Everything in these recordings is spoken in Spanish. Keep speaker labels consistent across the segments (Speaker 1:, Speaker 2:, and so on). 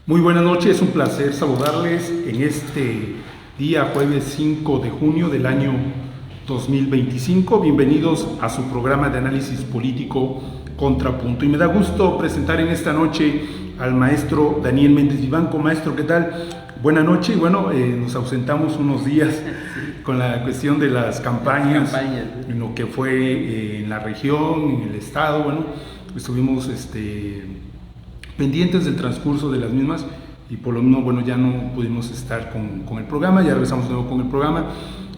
Speaker 1: Muy buenas noches, es un placer saludarles en este día jueves 5 de junio del año 2025. Bienvenidos a su programa de análisis político Contrapunto. Y me da gusto presentar en esta noche al maestro Daniel Méndez Vivanco. Maestro, ¿qué tal? Buenas noches. Bueno, nos ausentamos unos días con la cuestión de las campañas, en lo que fue en la región, en el estado. Bueno, estuvimos pendientes del transcurso de las mismas y por lo menos, bueno, ya no pudimos estar con el programa, ya regresamos de nuevo con el programa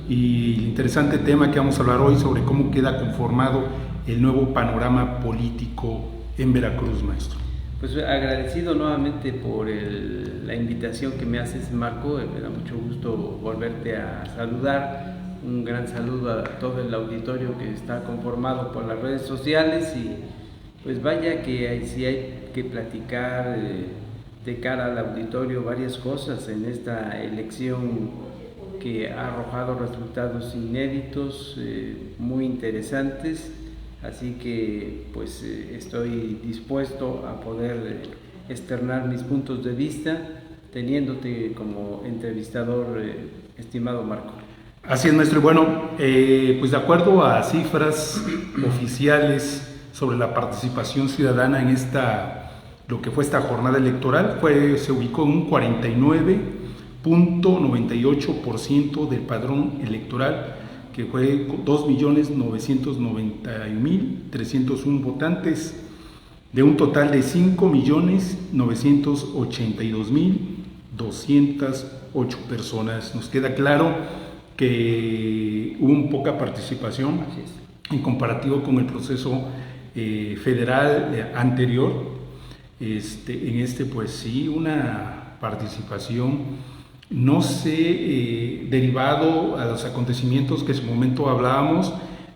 Speaker 1: y el interesante tema que vamos a hablar hoy sobre cómo queda conformado el nuevo panorama político en Veracruz, maestro.
Speaker 2: Pues agradecido nuevamente por la invitación que me haces, Marco. Me da mucho gusto volverte a saludar. Un gran saludo a todo el auditorio que está conformado por las redes sociales y pues vaya que sí hay que platicar de cara al auditorio varias cosas en esta elección que ha arrojado resultados inéditos, muy interesantes. Así que pues estoy dispuesto a poder externar mis puntos de vista teniéndote como entrevistador, estimado Marco.
Speaker 1: Así es, maestro. Bueno, pues de acuerdo a cifras oficiales sobre la participación ciudadana en lo que fue esta jornada electoral, se ubicó en un 49.98% del padrón electoral, que fue 2.991.301 votantes, de un total de 5.982.208 personas. Nos queda claro que hubo poca participación en comparativo con el proceso federal anterior. Pues sí, una participación, no sé, derivado a los acontecimientos que en su momento hablábamos,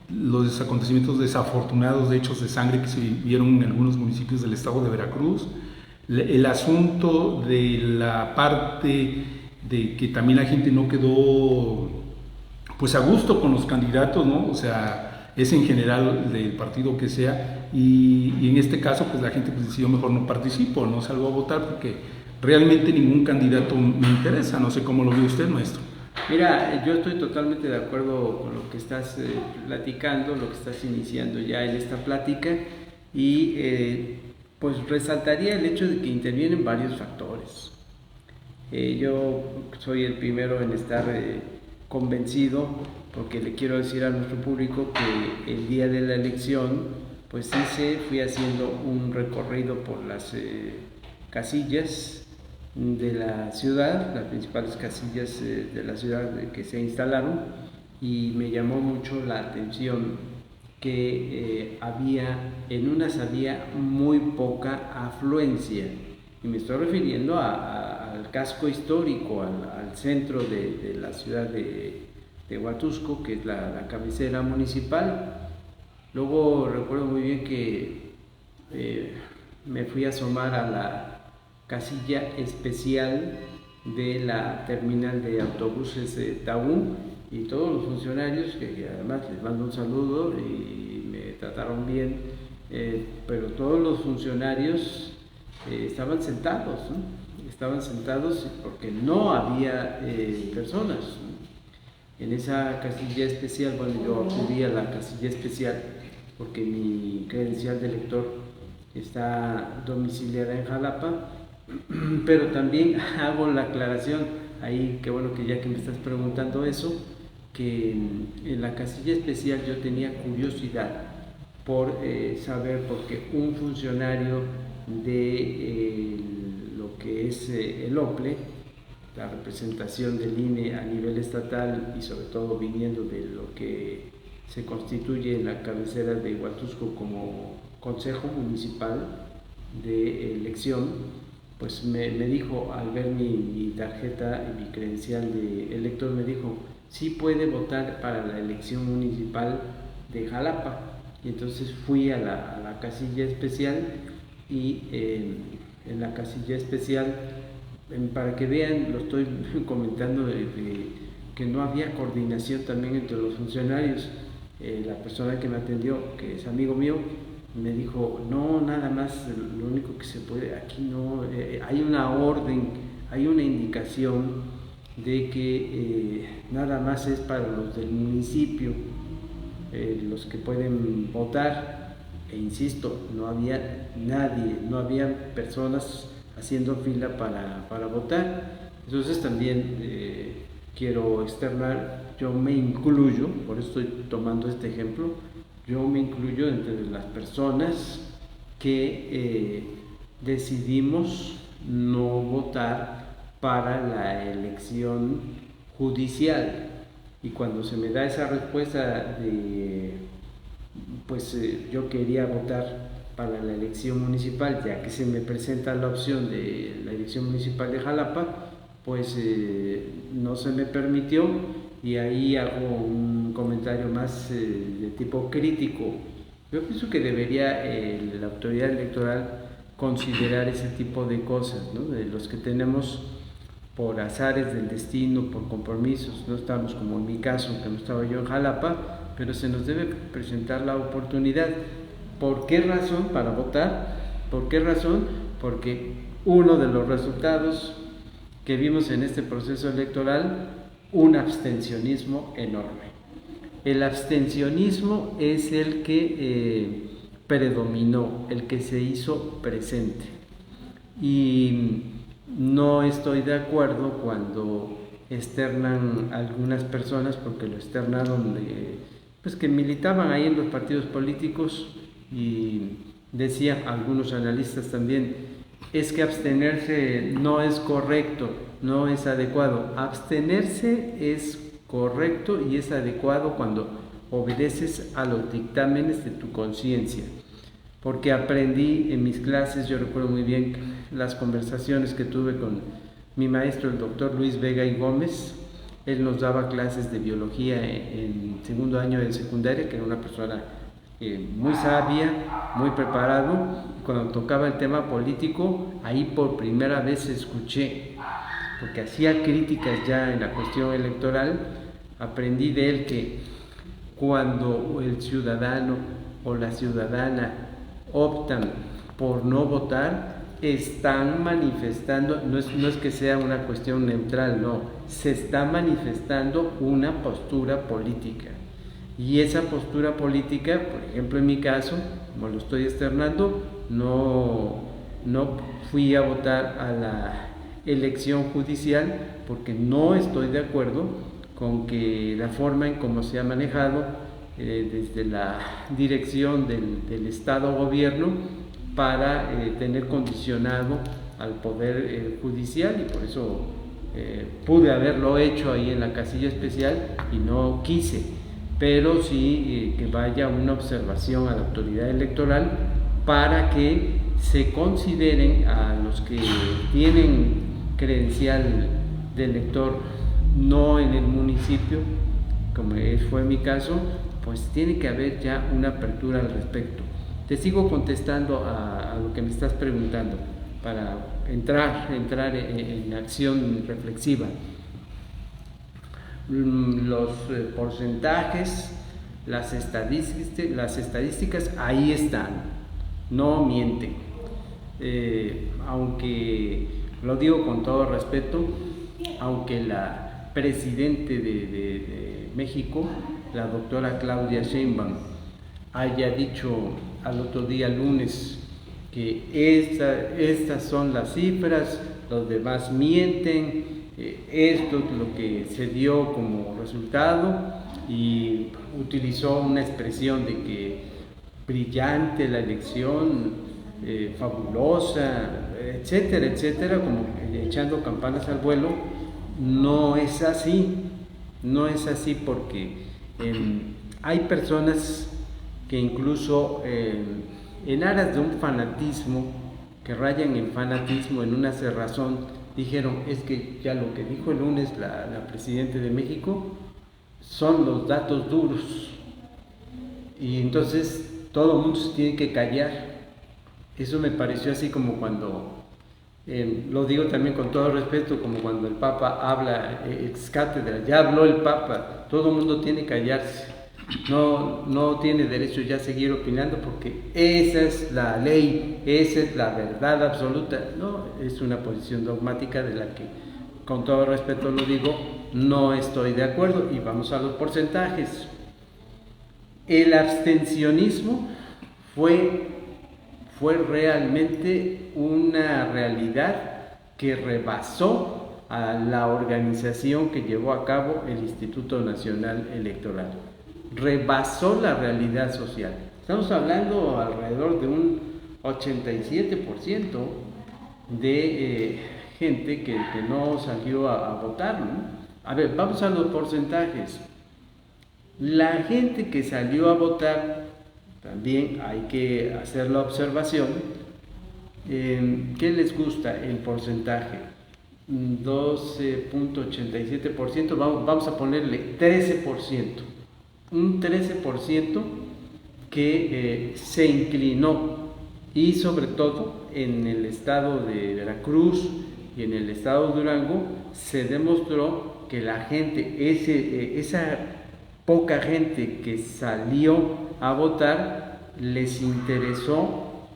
Speaker 1: los acontecimientos desafortunados de hechos de sangre que se vivieron en algunos municipios del estado de Veracruz, el asunto de la parte de que también la gente no quedó pues a gusto con los candidatos, ¿no? O sea, es en general del partido que sea, y en este caso pues la gente pues decidió mejor no participo, no salgo a votar porque realmente ningún candidato me interesa. No sé cómo lo ve usted, maestro.
Speaker 2: Mira, yo estoy totalmente de acuerdo con lo que estás platicando, lo que estás iniciando ya en esta plática, y pues resaltaría el hecho de que intervienen varios factores. Yo soy el primero en estar convencido, porque le quiero decir a nuestro público que el día de la elección pues fui haciendo un recorrido por las casillas de la ciudad, las principales casillas de la ciudad que se instalaron, y me llamó mucho la atención que en unas había muy poca afluencia, y me estoy refiriendo al casco histórico, al centro de la ciudad de Huatusco, que es la cabecera municipal. Luego recuerdo muy bien que me fui a asomar a la casilla especial de la terminal de autobuses de Tabú, y todos los funcionarios, que además les mando un saludo y me trataron bien, pero todos los funcionarios estaban sentados, ¿no? Estaban sentados porque no había personas, ¿no? En esa casilla especial, bueno, yo acudí a la casilla especial porque mi credencial de elector está domiciliada en Jalapa, pero también hago la aclaración ahí, que bueno que ya que me estás preguntando eso, que en la casilla especial yo tenía curiosidad por saber, porque un funcionario de lo que es el OPLE, la representación del INE a nivel estatal, y sobre todo viniendo de lo que se constituye en la cabecera de Huatusco como Consejo Municipal de Elección, pues me dijo, al ver mi tarjeta y mi credencial de elector, me dijo, sí puede votar para la elección municipal de Jalapa. Y entonces fui a la casilla especial, y en la casilla especial, para que vean, lo estoy comentando, que no había coordinación también entre los funcionarios. La persona que me atendió, que es amigo mío, me dijo, no, nada más, lo único que se puede, aquí no, hay una orden, hay una indicación de que nada más es para los del municipio, los que pueden votar, e insisto, no había nadie, no había personas haciendo fila para votar. Entonces también quiero externar, yo me incluyo, por eso estoy tomando este ejemplo, yo me incluyo entre las personas que decidimos no votar para la elección judicial. Y cuando se me da esa respuesta de, pues yo quería votar para la elección municipal, ya que se me presenta la opción de la elección municipal de Jalapa, pues no se me permitió, y ahí hago un comentario más de tipo crítico. Yo pienso que debería la autoridad electoral considerar ese tipo de cosas, ¿no? De los que tenemos por azares del destino, por compromisos, no estamos, como en mi caso, que no estaba yo en Jalapa, pero se nos debe presentar la oportunidad. ¿Por qué razón? Para votar. ¿Por qué razón? Porque uno de los resultados que vimos en este proceso electoral, un abstencionismo enorme. El abstencionismo es el que predominó, el que se hizo presente. Y no estoy de acuerdo cuando externan algunas personas, porque lo externaron, pues que militaban ahí en los partidos políticos, y decían algunos analistas también, es que abstenerse no es correcto, no es adecuado. Abstenerse es correcto y es adecuado cuando obedeces a los dictámenes de tu conciencia. Porque aprendí en mis clases, yo recuerdo muy bien las conversaciones que tuve con mi maestro, el doctor Luis Vega y Gómez. Él nos daba clases de biología en segundo año de secundaria, que era una persona muy sabia, muy preparado. Cuando tocaba el tema político, ahí por primera vez escuché, porque hacía críticas ya en la cuestión electoral, aprendí de él que cuando el ciudadano o la ciudadana optan por no votar, están manifestando, no es que sea una cuestión neutral, no, se está manifestando una postura política. Y esa postura política, por ejemplo en mi caso, como lo estoy externando, no fui a votar a la elección judicial porque no estoy de acuerdo con que la forma en cómo se ha manejado desde la dirección del Estado gobierno para tener condicionado al poder judicial, y por eso pude haberlo hecho ahí en la casilla especial y no quise, pero sí que vaya una observación a la autoridad electoral para que se consideren a los que tienen credencial de elector no en el municipio, como fue mi caso, pues tiene que haber ya una apertura al respecto. Te sigo contestando a lo que me estás preguntando para entrar en acción reflexiva. Los porcentajes, las estadísticas ahí están, no mienten. Aunque lo digo con todo respeto, aunque la presidente de México, la doctora Claudia Sheinbaum, haya dicho al otro día, lunes, que estas son las cifras, los demás mienten, esto es lo que se dio como resultado, y utilizó una expresión de que brillante la elección, fabulosa, etcétera, etcétera, como echando campanas al vuelo. No es así, porque hay personas que incluso en aras de un fanatismo, que rayan en fanatismo, en una cerrazón, dijeron, es que ya lo que dijo el lunes la Presidenta de México son los datos duros, y entonces todo el mundo se tiene que callar. Eso me pareció así como cuando, lo digo también con todo respeto, como cuando el Papa habla ex cátedra, ya habló el Papa, todo el mundo tiene que callarse. no tiene derecho ya a seguir opinando porque esa es la ley, esa es la verdad absoluta. No, es una posición dogmática de la que, con todo respeto lo digo, no estoy de acuerdo. Y vamos a los porcentajes. El abstencionismo fue realmente una realidad que rebasó a la organización que llevó a cabo el Instituto Nacional Electoral. Rebasó la realidad social. Estamos hablando alrededor de un 87% de gente que no salió a votar, ¿no? A ver, vamos a los porcentajes. La gente que salió a votar, también hay que hacer la observación, ¿qué les gusta el porcentaje? 12.87%, vamos a ponerle 13%, un 13% que se inclinó, y sobre todo en el estado de Veracruz y en el estado de Durango se demostró que la gente, esa poca gente que salió a votar, les interesó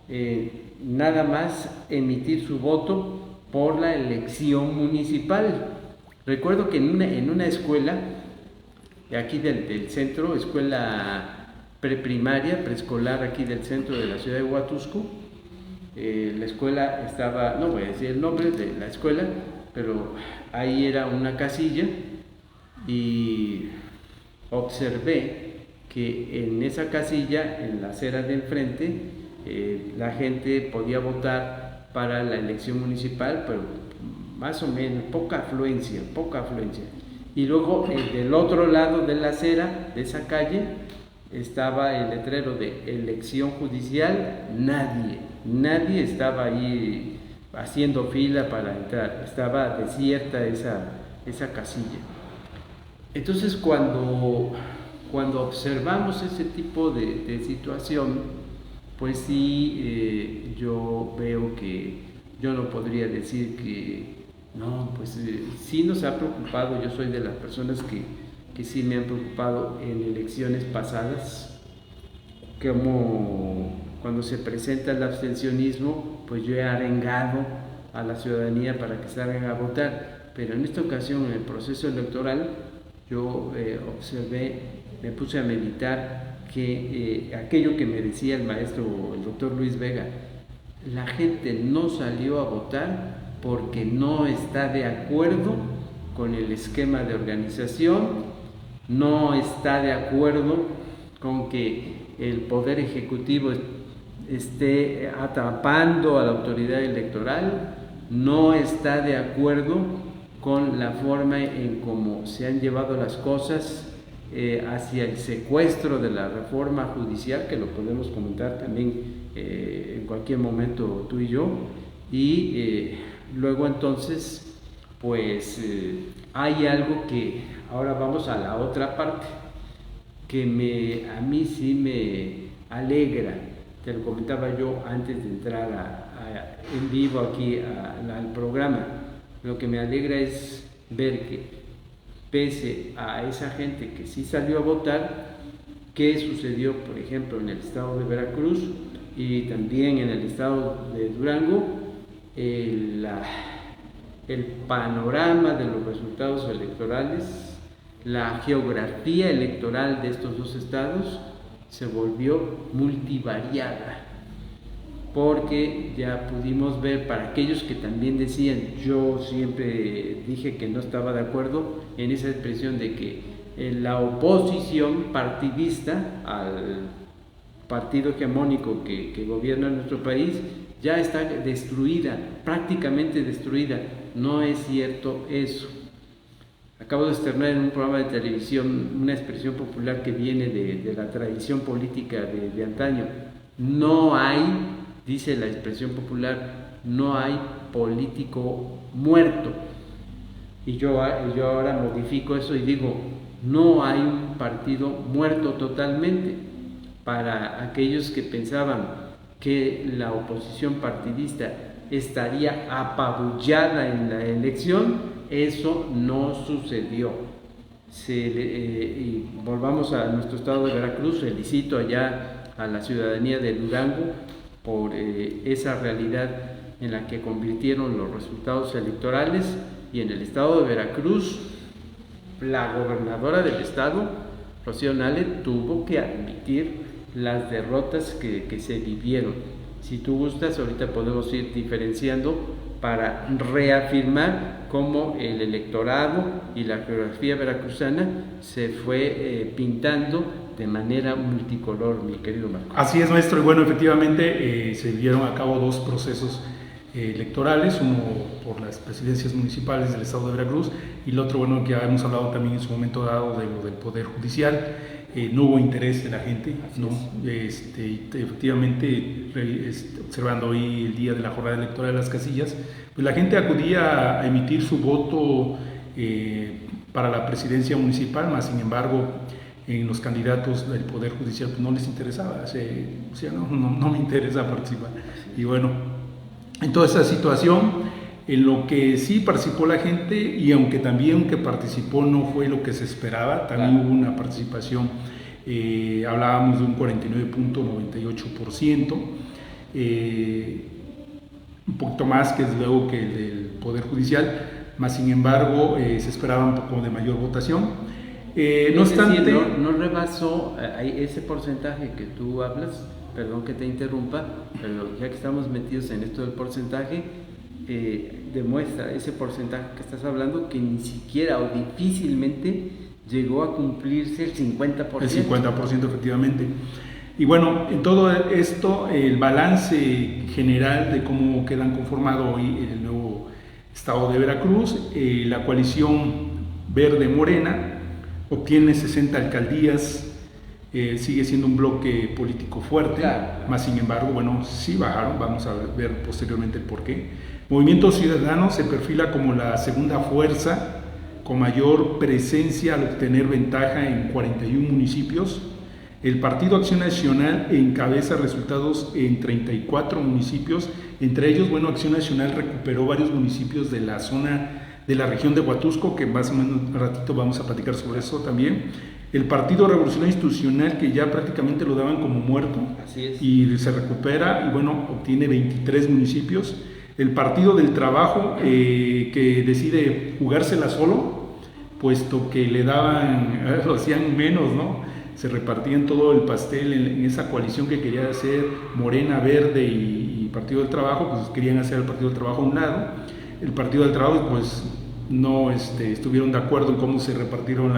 Speaker 2: nada más emitir su voto por la elección municipal. Recuerdo que en una escuela aquí del centro, escuela preprimaria, preescolar aquí del centro de la ciudad de Huatusco, la escuela estaba, no voy a decir el nombre de la escuela, pero ahí era una casilla y observé que en esa casilla, en la acera de enfrente, la gente podía votar para la elección municipal, pero más o menos, poca afluencia. Y luego del otro lado de la acera, de esa calle, estaba el letrero de elección judicial. Nadie estaba ahí haciendo fila para entrar, estaba desierta esa casilla. Entonces cuando observamos ese tipo de situación, pues sí, yo veo que yo no podría decir que no, pues sí nos ha preocupado. Yo soy de las personas que sí me han preocupado en elecciones pasadas, como cuando se presenta el abstencionismo, pues yo he arengado a la ciudadanía para que salgan a votar, pero en esta ocasión, en el proceso electoral, yo observé, me puse a meditar que aquello que me decía el maestro, el doctor Luis Vega, la gente no salió a votar porque no está de acuerdo con el esquema de organización, no está de acuerdo con que el Poder Ejecutivo esté atrapando a la autoridad electoral, no está de acuerdo con la forma en cómo se han llevado las cosas hacia el secuestro de la reforma judicial, que lo podemos comentar también en cualquier momento tú y yo, y luego entonces pues hay algo que ahora vamos a la otra parte que a mí sí me alegra. Te lo comentaba yo antes de entrar en vivo aquí al programa. Lo que me alegra es ver que pese a esa gente que sí salió a votar, ¿qué sucedió, por ejemplo, en el estado de Veracruz y también en el estado de Durango? El panorama de los resultados electorales, la geografía electoral de estos dos estados se volvió multivariada, porque ya pudimos ver, para aquellos que también decían, yo siempre dije que no estaba de acuerdo en esa expresión de que la oposición partidista al partido hegemónico que gobierna nuestro país ya está destruida, prácticamente destruida. No es cierto eso. Acabo de externar en un programa de televisión una expresión popular que viene de la tradición política de antaño. No hay, dice la expresión popular, no hay político muerto. Y yo ahora modifico eso y digo, no hay un partido muerto totalmente. Para aquellos que pensaban que la oposición partidista estaría apabullada en la elección, eso no sucedió. y volvamos a nuestro estado de Veracruz, felicito allá a la ciudadanía de Durango por esa realidad en la que convirtieron los resultados electorales, y en el estado de Veracruz la gobernadora del estado, Rocío Nale, tuvo que admitir las derrotas que se vivieron. Si tú gustas, ahorita podemos ir diferenciando para reafirmar cómo el electorado y la geografía veracruzana se fue pintando de manera multicolor, mi querido Marco.
Speaker 1: Así es, maestro, y bueno, efectivamente se llevaron a cabo dos procesos electorales, uno por las presidencias municipales del estado de Veracruz y el otro, bueno, que ya hemos hablado también en su momento dado de lo del Poder Judicial. No hubo interés de la gente, ¿no? Efectivamente, observando hoy el día de la jornada electoral de las casillas, pues la gente acudía a emitir su voto para la presidencia municipal, más sin embargo, en los candidatos del Poder Judicial pues no les interesaba, no me interesa participar. Y bueno, en toda esa situación, en lo que sí participó la gente, y aunque también que participó no fue lo que se esperaba, también hubo una participación, hablábamos de un 49.98%, un poquito más que desde luego que el del Poder Judicial, más sin embargo se esperaba un poco de mayor votación. No obstante,
Speaker 2: no rebasó ese porcentaje que tú hablas, perdón que te interrumpa, pero ya que estamos metidos en esto del porcentaje, demuestra ese porcentaje que estás hablando que ni siquiera o difícilmente llegó a cumplirse el 50%.
Speaker 1: El 50% efectivamente. Y bueno, en todo esto, el balance general de cómo quedan conformado hoy el nuevo estado de Veracruz, la coalición Verde-Morena obtiene 60 alcaldías, sigue siendo un bloque político fuerte, claro. Más sin embargo, bueno, sí bajaron, vamos a ver posteriormente el porqué. Movimiento Ciudadano se perfila como la segunda fuerza con mayor presencia al obtener ventaja en 41 municipios. El Partido Acción Nacional encabeza resultados en 34 municipios, entre ellos, bueno, Acción Nacional recuperó varios municipios de la zona de la región de Huatusco, que más o menos un ratito vamos a platicar sobre eso también. El Partido Revolucionario Institucional, que ya prácticamente lo daban como muerto,
Speaker 2: así es,
Speaker 1: y se recupera y bueno, obtiene 23 municipios. El Partido del Trabajo, que decide jugársela solo, puesto que le daban, lo hacían menos, ¿no? Se repartían todo el pastel en esa coalición que quería hacer Morena, Verde y Partido del Trabajo, pues querían hacer el Partido del Trabajo a un lado. El Partido del Trabajo pues no estuvieron de acuerdo en cómo se repartieron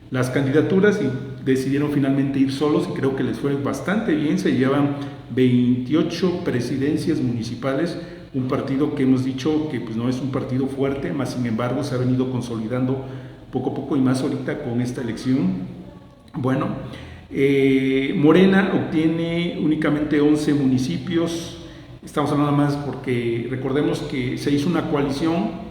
Speaker 1: las candidaturas y decidieron finalmente ir solos, y creo que les fue bastante bien. Se llevan 28 presidencias municipales, un partido que hemos dicho que pues no es un partido fuerte, más sin embargo se ha venido consolidando poco a poco, y más ahorita con esta elección. Bueno, Morena obtiene únicamente 11 municipios. Estamos hablando más porque recordemos que se hizo una coalición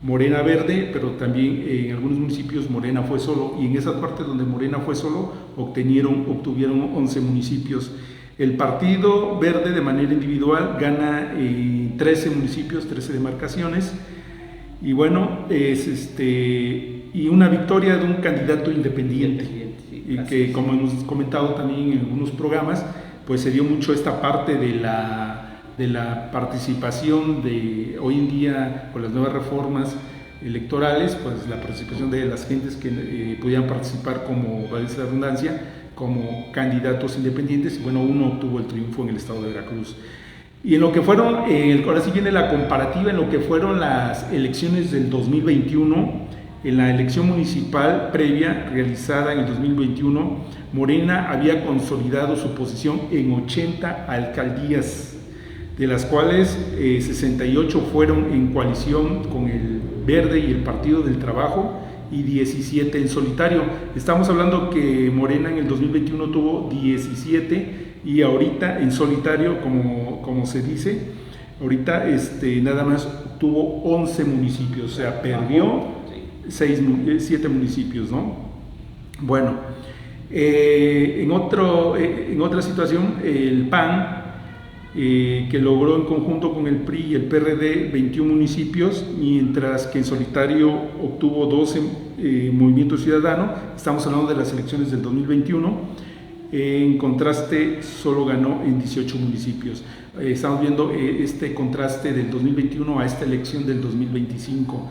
Speaker 1: Morena Verde, pero también en algunos municipios Morena fue solo, y en esas partes donde Morena fue solo obtuvieron 11 municipios. El Partido Verde de manera individual gana 13 municipios, 13 demarcaciones, y bueno, y una victoria de un candidato independiente, y que como hemos comentado también en algunos programas, pues se dio mucho esta parte de la participación de hoy en día con las nuevas reformas electorales, pues la participación de las gentes que podían participar como, vale la redundancia, como candidatos independientes, y bueno, uno obtuvo el triunfo en el estado de Veracruz. Y en lo que fueron, ahora sí viene la comparativa, en lo que fueron las elecciones del 2021, en la elección municipal previa realizada en el 2021, Morena había consolidado su posición en 80 alcaldías, de las cuales 68 fueron en coalición con el Verde y el Partido del Trabajo, y 17 en solitario. Estamos hablando que Morena en el 2021 tuvo 17, y ahorita en solitario, como se dice, ahorita nada más tuvo 11 municipios, o sea, perdió 7 municipios, ¿no? Bueno, en otra situación, el PAN que logró en conjunto con el PRI y el PRD 21 municipios, mientras que en solitario obtuvo 12 Movimiento Ciudadano. Estamos hablando de las elecciones del 2021. En contraste, solo ganó en 18 municipios. Estamos viendo este contraste del 2021 a esta elección del 2025.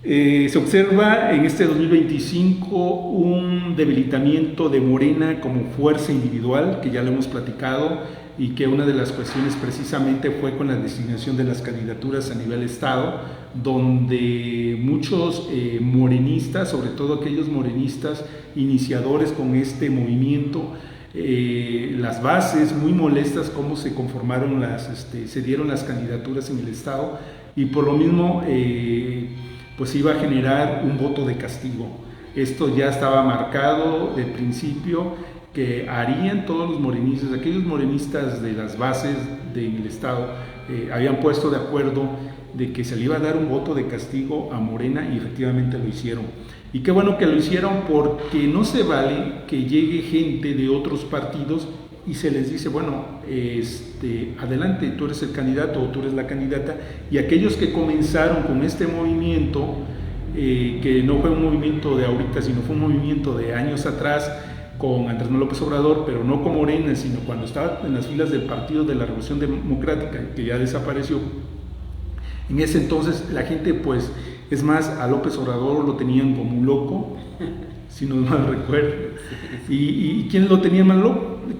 Speaker 1: Se observa en este 2025 un debilitamiento de Morena como fuerza individual, que ya lo hemos platicado, y que una de las cuestiones precisamente fue con la designación de las candidaturas a nivel estado, donde muchos morenistas, sobre todo aquellos morenistas iniciadores con este movimiento, las bases muy molestas cómo se conformaron se dieron las candidaturas en el estado, y por lo mismo pues iba a generar un voto de castigo. Esto ya estaba marcado de principio, que harían todos los morenistas, aquellos morenistas de las bases del estado, habían puesto de acuerdo de que se le iba a dar un voto de castigo a Morena, y efectivamente lo hicieron. Y qué bueno que lo hicieron, porque no se vale que llegue gente de otros partidos y se les dice, bueno, adelante, tú eres el candidato o tú eres la candidata, y aquellos que comenzaron con este movimiento, que no fue un movimiento de ahorita, sino fue un movimiento de años atrás, con Andrés Manuel López Obrador, pero no con Morena, sino cuando estaba en las filas del Partido de la Revolución Democrática, que ya desapareció. En ese entonces la gente, pues, es más, a López Obrador lo tenían como un loco, si no mal recuerdo. ¿Y quién lo tenía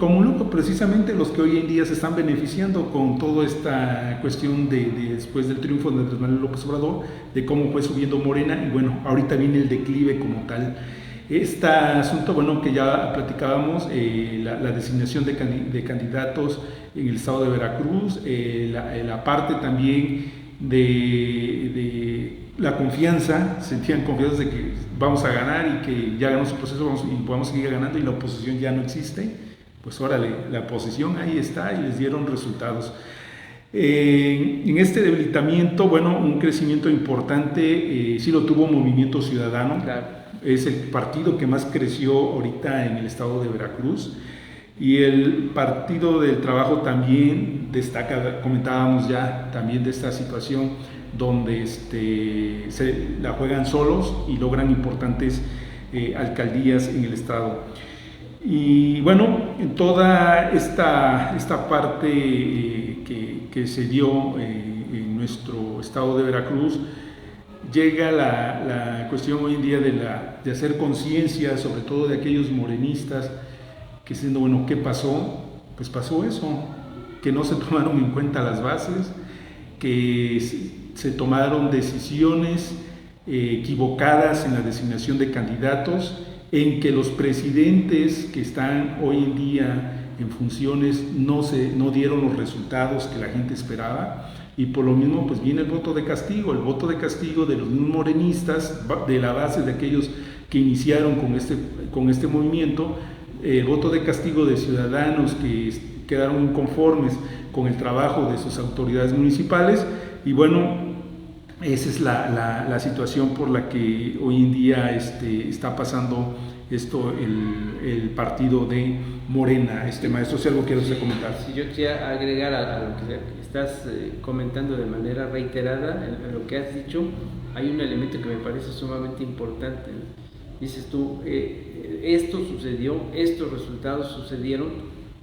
Speaker 1: como un loco? Precisamente los que hoy en día se están beneficiando con toda esta cuestión después del triunfo de Andrés Manuel López Obrador, de cómo fue subiendo Morena, y bueno, ahorita viene el declive como tal. Este asunto, bueno, que ya platicábamos, la designación de candidatos en el estado de Veracruz, la parte también de la confianza, sentían confianza de que vamos a ganar y que ya ganamos el proceso y podemos seguir ganando, y la oposición ya no existe. Pues órale, la oposición ahí está, y les dieron resultados. En este debilitamiento, bueno, un crecimiento importante sí lo tuvo Movimiento Ciudadano. Claro. Es el partido que más creció ahorita en el estado de Veracruz, y el Partido del Trabajo también destaca. Comentábamos ya también de esta situación donde se la juegan solos y logran importantes alcaldías en el estado. Y bueno, en toda esta parte que se dio en nuestro estado de Veracruz, llega la cuestión hoy en día de hacer conciencia, sobre todo de aquellos morenistas, que diciendo, bueno, ¿qué pasó? Pues pasó eso, que no se tomaron en cuenta las bases, que se tomaron decisiones equivocadas en la designación de candidatos, en que los presidentes que están hoy en día en funciones no dieron los resultados que la gente esperaba. Y por lo mismo pues viene el voto de castigo de los morenistas, de la base de aquellos que iniciaron con este movimiento, el voto de castigo de ciudadanos que quedaron inconformes con el trabajo de sus autoridades municipales. Y bueno, esa es la situación por la que hoy en día está pasando esto, el partido de Morena. Maestro, si algo quiero comentar.
Speaker 2: Si yo quisiera agregar a lo que estás comentando de manera reiterada, en lo que has dicho, hay un elemento que me parece sumamente importante. Dices tú, esto sucedió, estos resultados sucedieron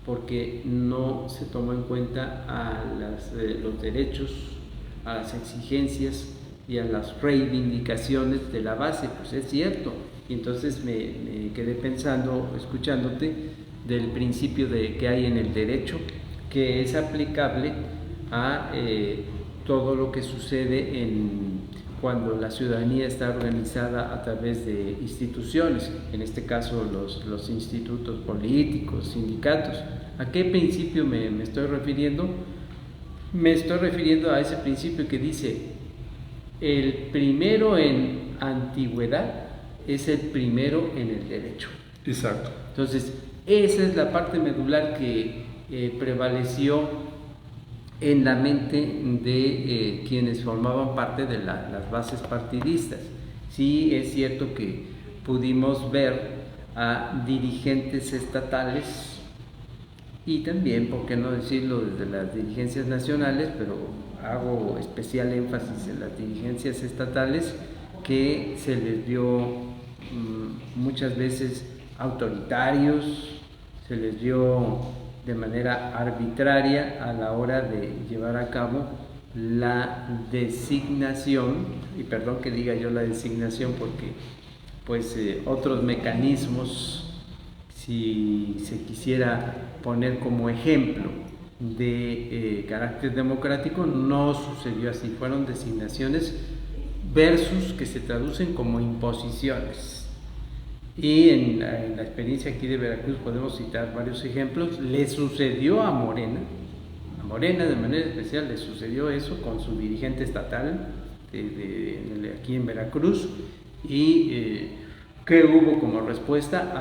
Speaker 2: porque no se tomó en cuenta a los derechos, a las exigencias y a las reivindicaciones de la base. Pues es cierto. Y entonces me quedé pensando, escuchándote, del principio que hay en el derecho, que es aplicable a todo lo que sucede cuando la ciudadanía está organizada a través de instituciones, en este caso los institutos políticos, sindicatos. ¿A qué principio me estoy refiriendo? Me estoy refiriendo a ese principio que dice: el primero en antigüedad es el primero en el derecho.
Speaker 1: Exacto.
Speaker 2: Entonces, esa es la parte medular que prevaleció en la mente de quienes formaban parte de las bases partidistas. Sí, es cierto que pudimos ver a dirigentes estatales y también, por qué no decirlo, desde las dirigencias nacionales, pero hago especial énfasis en las dirigencias estatales, que se les vio muchas veces autoritarios, se les vio de manera arbitraria a la hora de llevar a cabo la designación, y perdón que diga yo la designación porque pues otros mecanismos, si se quisiera poner como ejemplo de carácter democrático, no sucedió así, fueron designaciones versus que se traducen como imposiciones. Y en la experiencia aquí de Veracruz podemos citar varios ejemplos. Le sucedió a Morena de manera especial, le sucedió eso con su dirigente estatal aquí en Veracruz, y ¿qué hubo como respuesta?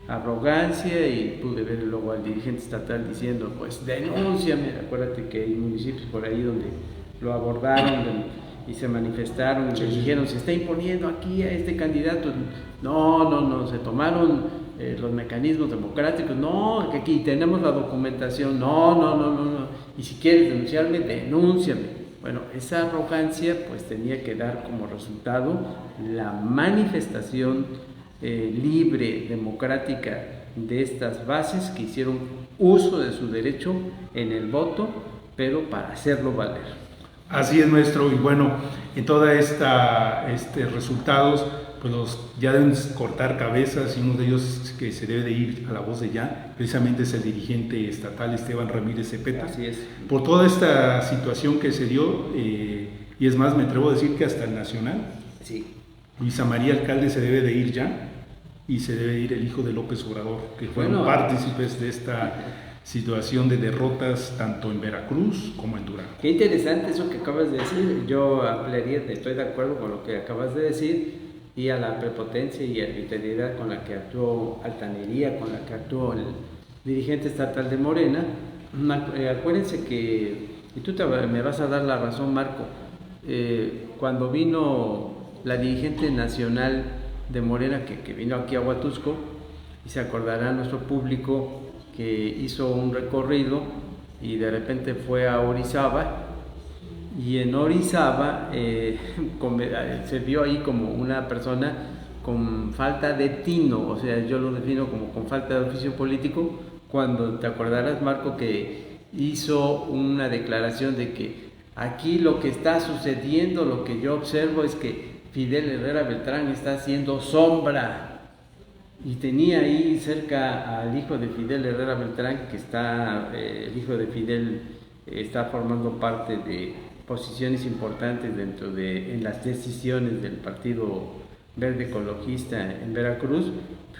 Speaker 2: Arrogancia, y pude ver luego al dirigente estatal diciendo, pues denúnciame. Acuérdate que hay municipios por ahí donde lo abordaron y se manifestaron y le dijeron, se está imponiendo aquí a este candidato. No, se tomaron los mecanismos democráticos, no, que aquí tenemos la documentación, no, y si quieres denunciarme, denúnciame. Bueno, esa arrogancia pues tenía que dar como resultado la manifestación libre, democrática de estas bases que hicieron uso de su derecho en el voto, pero para hacerlo valer.
Speaker 1: Así es, maestro, y bueno, en toda resultados, pues ya deben cortar cabezas, y uno de ellos que se debe de ir a la voz de ya, precisamente es el dirigente estatal Esteban Ramírez Zepeta.
Speaker 2: Así es.
Speaker 1: Por toda esta situación que se dio, y es más, me atrevo a decir que hasta el nacional.
Speaker 2: Sí.
Speaker 1: Luisa María Alcalde se debe de ir ya, y se debe ir el hijo de López Obrador, que fueron partícipes de esta situación de derrotas tanto en Veracruz como en Durango.
Speaker 2: Qué interesante eso que acabas de decir. Yo ampliaría, estoy de acuerdo con lo que acabas de decir, y a la prepotencia y arbitrariedad con la que actuó, altanería con la que actuó el dirigente estatal de Morena. Acuérdense que, y tú me vas a dar la razón, Marco, cuando vino la dirigente nacional de Morena, que vino aquí a Huatusco, y se acordará nuestro público que hizo un recorrido y de repente fue a Orizaba, y en Orizaba se vio ahí como una persona con falta de tino, o sea, yo lo defino como con falta de oficio político, cuando te acordarás, Marco, que hizo una declaración de que aquí lo que está sucediendo, lo que yo observo es que Fidel Herrera Beltrán está haciendo sombra. Y tenía ahí cerca al hijo de Fidel Herrera Beltrán, que el hijo de Fidel está formando parte de posiciones importantes en las decisiones del Partido Verde Ecologista en Veracruz.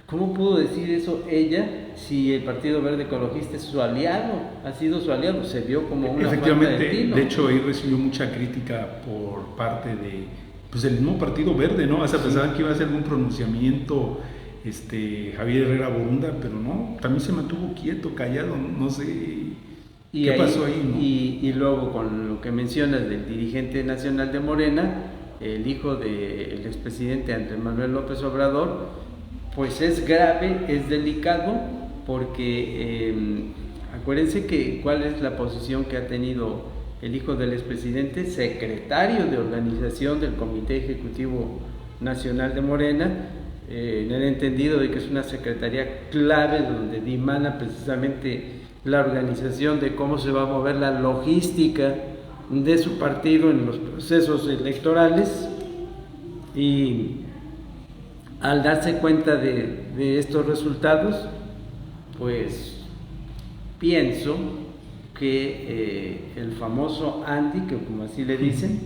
Speaker 2: ¿Cómo pudo decir eso ella si el Partido Verde Ecologista es su aliado? Ha sido su aliado, se vio como una falta de tino.
Speaker 1: De hecho, ahí recibió mucha crítica por parte del mismo Partido Verde, ¿no? Hasta pensaban que iba a hacer algún pronunciamiento Javier Herrera Borunda, pero no, también se mantuvo quieto, callado, no sé qué pasó ahí, ¿no?
Speaker 2: Y luego con lo que mencionas del dirigente nacional de Morena, el hijo del expresidente Andrés Manuel López Obrador, pues es grave, es delicado, porque acuérdense que cuál es la posición que ha tenido el hijo del expresidente, secretario de organización del Comité Ejecutivo Nacional de Morena, en el entendido de que es una secretaría clave donde dimana precisamente la organización de cómo se va a mover la logística de su partido en los procesos electorales. Y al darse cuenta de estos resultados, pues pienso que el famoso Andy, que como así le dicen,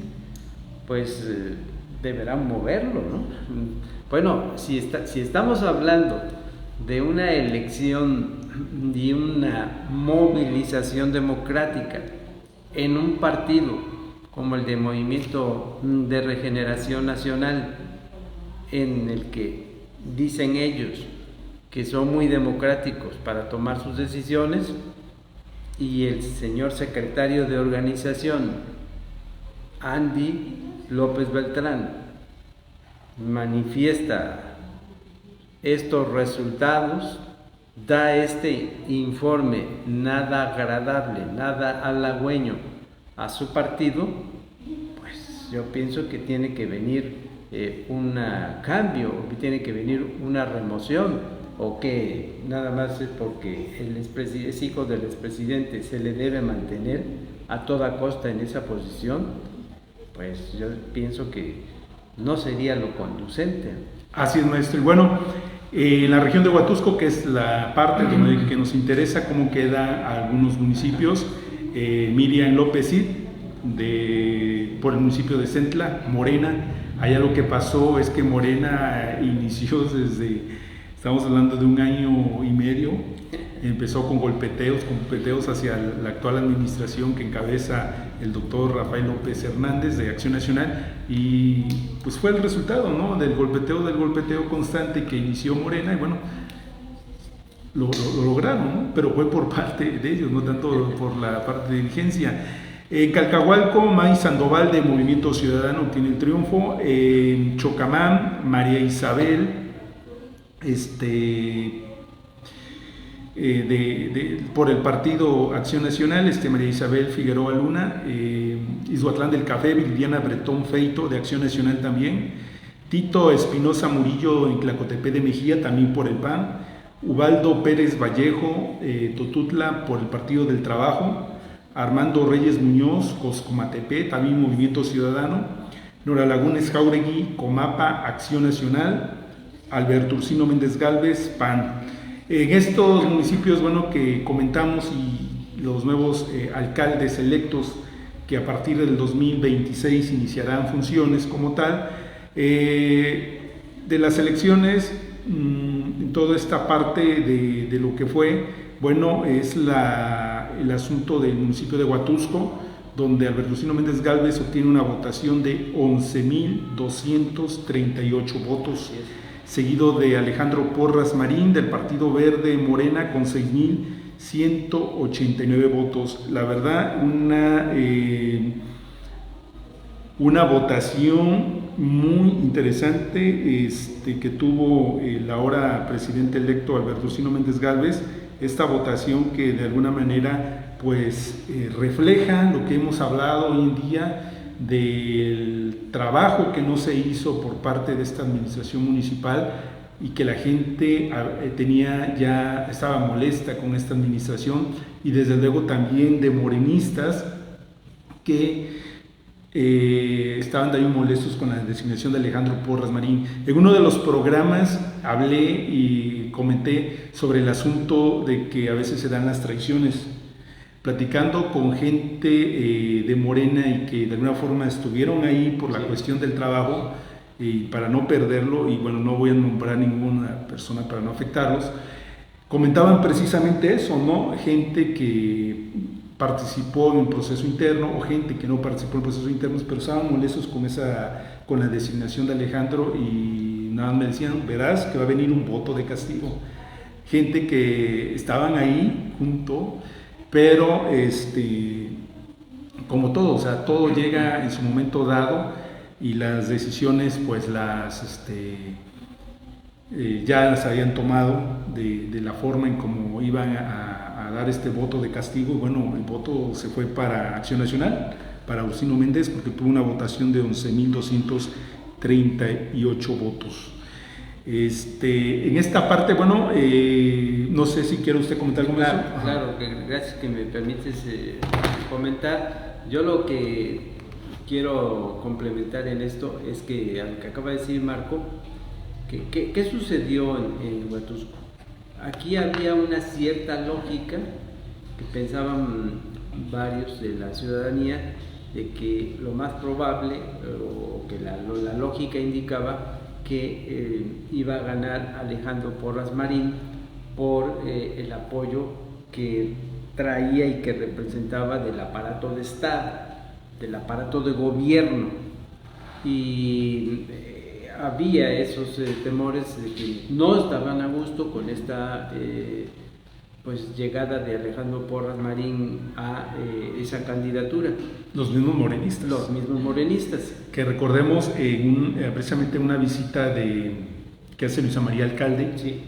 Speaker 2: pues deberán moverlo, ¿no? Bueno, si estamos hablando de una elección y una movilización democrática en un partido como el de Movimiento de Regeneración Nacional, en el que dicen ellos que son muy democráticos para tomar sus decisiones, y el señor secretario de organización, Andy López Beltrán, manifiesta estos resultados da este informe nada agradable, nada halagüeño a su partido, pues yo pienso que tiene que venir un cambio, que tiene que venir una remoción, o que nada más es porque es hijo del expresidente, se le debe mantener a toda costa en esa posición. Pues yo pienso que no sería lo conducente.
Speaker 1: Así es, maestro. Y bueno, en la región de Huatusco, que es la parte que nos interesa, cómo quedan algunos municipios, Miriam López Cid, por el municipio de Centla, Morena. Allá lo que pasó es que Morena inició estamos hablando de 1 año y medio, empezó con golpeteos hacia la actual administración que encabeza el doctor Rafael López Hernández de Acción Nacional, y pues fue el resultado, ¿no?, del golpeteo constante que inició Morena, y bueno, lo lograron, ¿no?, pero fue por parte de ellos, no tanto por la parte de dirigencia. En Calcahualco, May Sandoval de Movimiento Ciudadano obtiene el triunfo. En Chocamán, María Isabel por el partido Acción Nacional, María Isabel Figueroa Luna. Izhuatlán del Café, Viviana Bretón Feito de Acción Nacional también. Tito Espinosa Murillo en Tlacotepec de Mejía, también por el PAN. Ubaldo Pérez Vallejo, Totutla, por el Partido del Trabajo. Armando Reyes Muñoz, Coscomatepec, también Movimiento Ciudadano. Nora Lagunes Jauregui, Comapa, Acción Nacional. Alberto Ursino Méndez Gálvez, PAN. En estos municipios, bueno, que comentamos, y los nuevos alcaldes electos que a partir del 2026 iniciarán funciones como tal, de las elecciones, toda esta parte de lo que fue, bueno, es el asunto del municipio de Huatusco, donde Alberto Ursino Méndez Gálvez obtiene una votación de 11,238 votos, seguido de Alejandro Porras Marín del Partido Verde Morena con 6,189 votos. La verdad, una votación muy interesante que tuvo el ahora presidente electo Alberto Ursino Méndez Gálvez. Esta votación que de alguna manera pues refleja lo que hemos hablado hoy en día del trabajo que no se hizo por parte de esta administración municipal, y que la gente estaba molesta con esta administración, y desde luego también de morenistas que estaban también molestos con la designación de Alejandro Porras Marín. En uno de los programas hablé y comenté sobre el asunto de que a veces se dan las traiciones, platicando con gente de Morena y que de alguna forma estuvieron ahí por la cuestión del trabajo, y para no perderlo, y bueno, no voy a nombrar ninguna persona para no afectarlos, comentaban precisamente eso, ¿no? Gente que participó en el proceso interno o gente que no participó en el proceso interno, pero estaban molestos con la designación de Alejandro, y nada más me decían, verás que va a venir un voto de castigo. Gente que estaban ahí junto, pero como todo, o sea, todo llega en su momento dado, y las decisiones pues ya las habían tomado de la forma en cómo iban a dar este voto de castigo. Bueno, el voto se fue para Acción Nacional, para Ursino Méndez, porque tuvo una votación de 11,238 votos. En esta parte, bueno, no sé si quiere usted comentar algo más.
Speaker 2: Claro, gracias que me permites comentar. Yo lo que quiero complementar en esto es que, al que acaba de decir Marco, ¿qué sucedió en Huatusco? Aquí había una cierta lógica que pensaban varios de la ciudadanía, de que lo más probable, o que la lógica indicaba que iba a ganar Alejandro Porras Marín por el apoyo que traía y que representaba del aparato de Estado, del aparato de gobierno, y había esos temores de que no estaban a gusto con esta pues llegada de Alejandro Porras Marín a esa candidatura.
Speaker 1: Los mismos morenistas.
Speaker 2: Los mismos morenistas.
Speaker 1: Que recordemos precisamente una visita que hace Luisa María Alcalde,
Speaker 2: sí,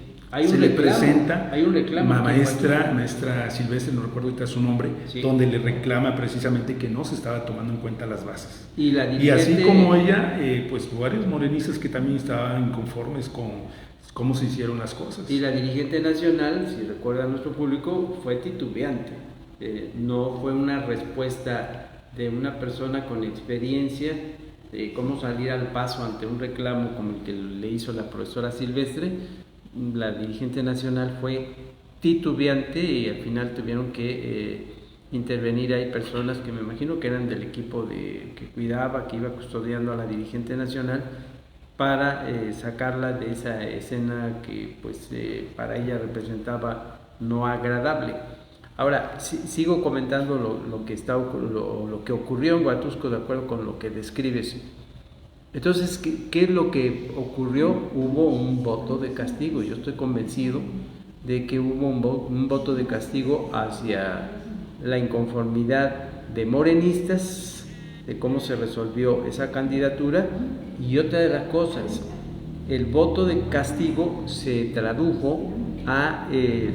Speaker 1: se le presenta
Speaker 2: hay un reclamo,
Speaker 1: maestra Silvestre, no recuerdo ahorita su nombre,
Speaker 2: sí,
Speaker 1: donde le reclama precisamente que no se estaba tomando en cuenta las bases.
Speaker 2: Y
Speaker 1: así como ella, pues varios morenistas que también estaban inconformes con cómo se hicieron las cosas.
Speaker 2: Y la dirigente nacional, si recuerda a nuestro público, fue titubeante. No fue una respuesta de una persona con experiencia de cómo salir al paso ante un reclamo como el que le hizo la profesora Silvestre. La dirigente nacional fue titubeante y al final tuvieron que intervenir ahí personas que me imagino que eran del equipo que cuidaba, que iba custodiando a la dirigente nacional, para sacarla de esa escena que pues para ella representaba no agradable. Ahora, sigo comentando lo que ocurrió en Huatusco de acuerdo con lo que describes. Entonces, ¿qué es lo que ocurrió? Hubo un voto de castigo. Yo estoy convencido de que hubo un voto de castigo hacia la inconformidad de morenistas, de cómo se resolvió esa candidatura. Y otra de las cosas, el voto de castigo se tradujo a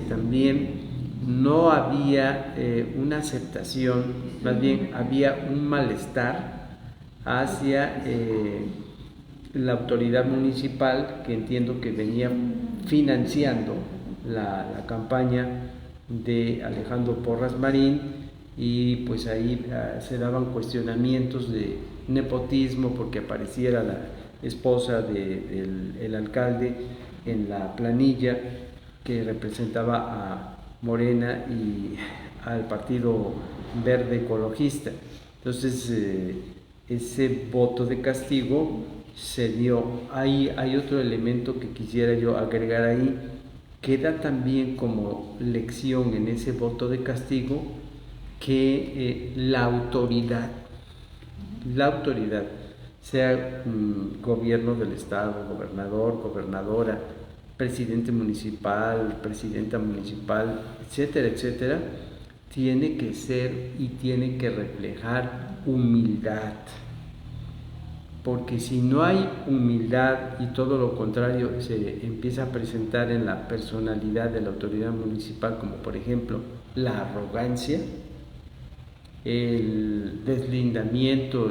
Speaker 2: también no había una aceptación, más bien había un malestar hacia la autoridad municipal, que entiendo que venía financiando la campaña de Alejandro Porras Marín, y pues ahí se daban cuestionamientos de nepotismo porque apareciera la esposa del alcalde en la planilla que representaba a Morena y al Partido Verde Ecologista. Entonces ese voto de castigo se dio. Hay otro elemento que quisiera yo agregar ahí, queda también como lección en ese voto de castigo que la autoridad, sea gobierno del estado, gobernador, gobernadora, presidente municipal, presidenta municipal, etcétera, etcétera, tiene que ser y tiene que reflejar humildad. Porque si no hay humildad y todo lo contrario se empieza a presentar en la personalidad de la autoridad municipal, como por ejemplo la arrogancia, el deslindamiento,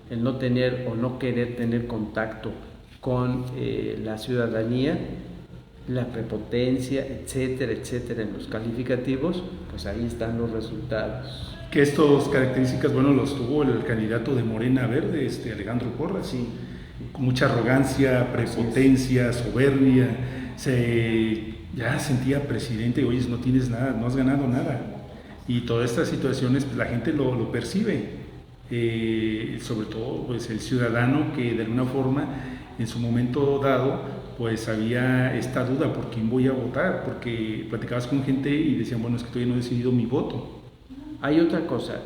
Speaker 2: el no tener o no querer tener contacto con la ciudadanía, la prepotencia, etcétera, etcétera, en los calificativos, pues ahí están los resultados.
Speaker 1: Que estas características, bueno, los tuvo el candidato de Morena Verde, Alejandro Porras,
Speaker 2: sí,
Speaker 1: con mucha arrogancia, prepotencia, soberbia, ya sentía presidente, oye, no tienes nada, no has ganado nada. Y todas estas situaciones, pues, la gente lo percibe, sobre todo pues el ciudadano que de alguna forma en su momento dado pues había esta duda, ¿por quién voy a votar? Porque platicabas con gente y decían, bueno, es que todavía no he decidido mi voto.
Speaker 2: Hay otra cosa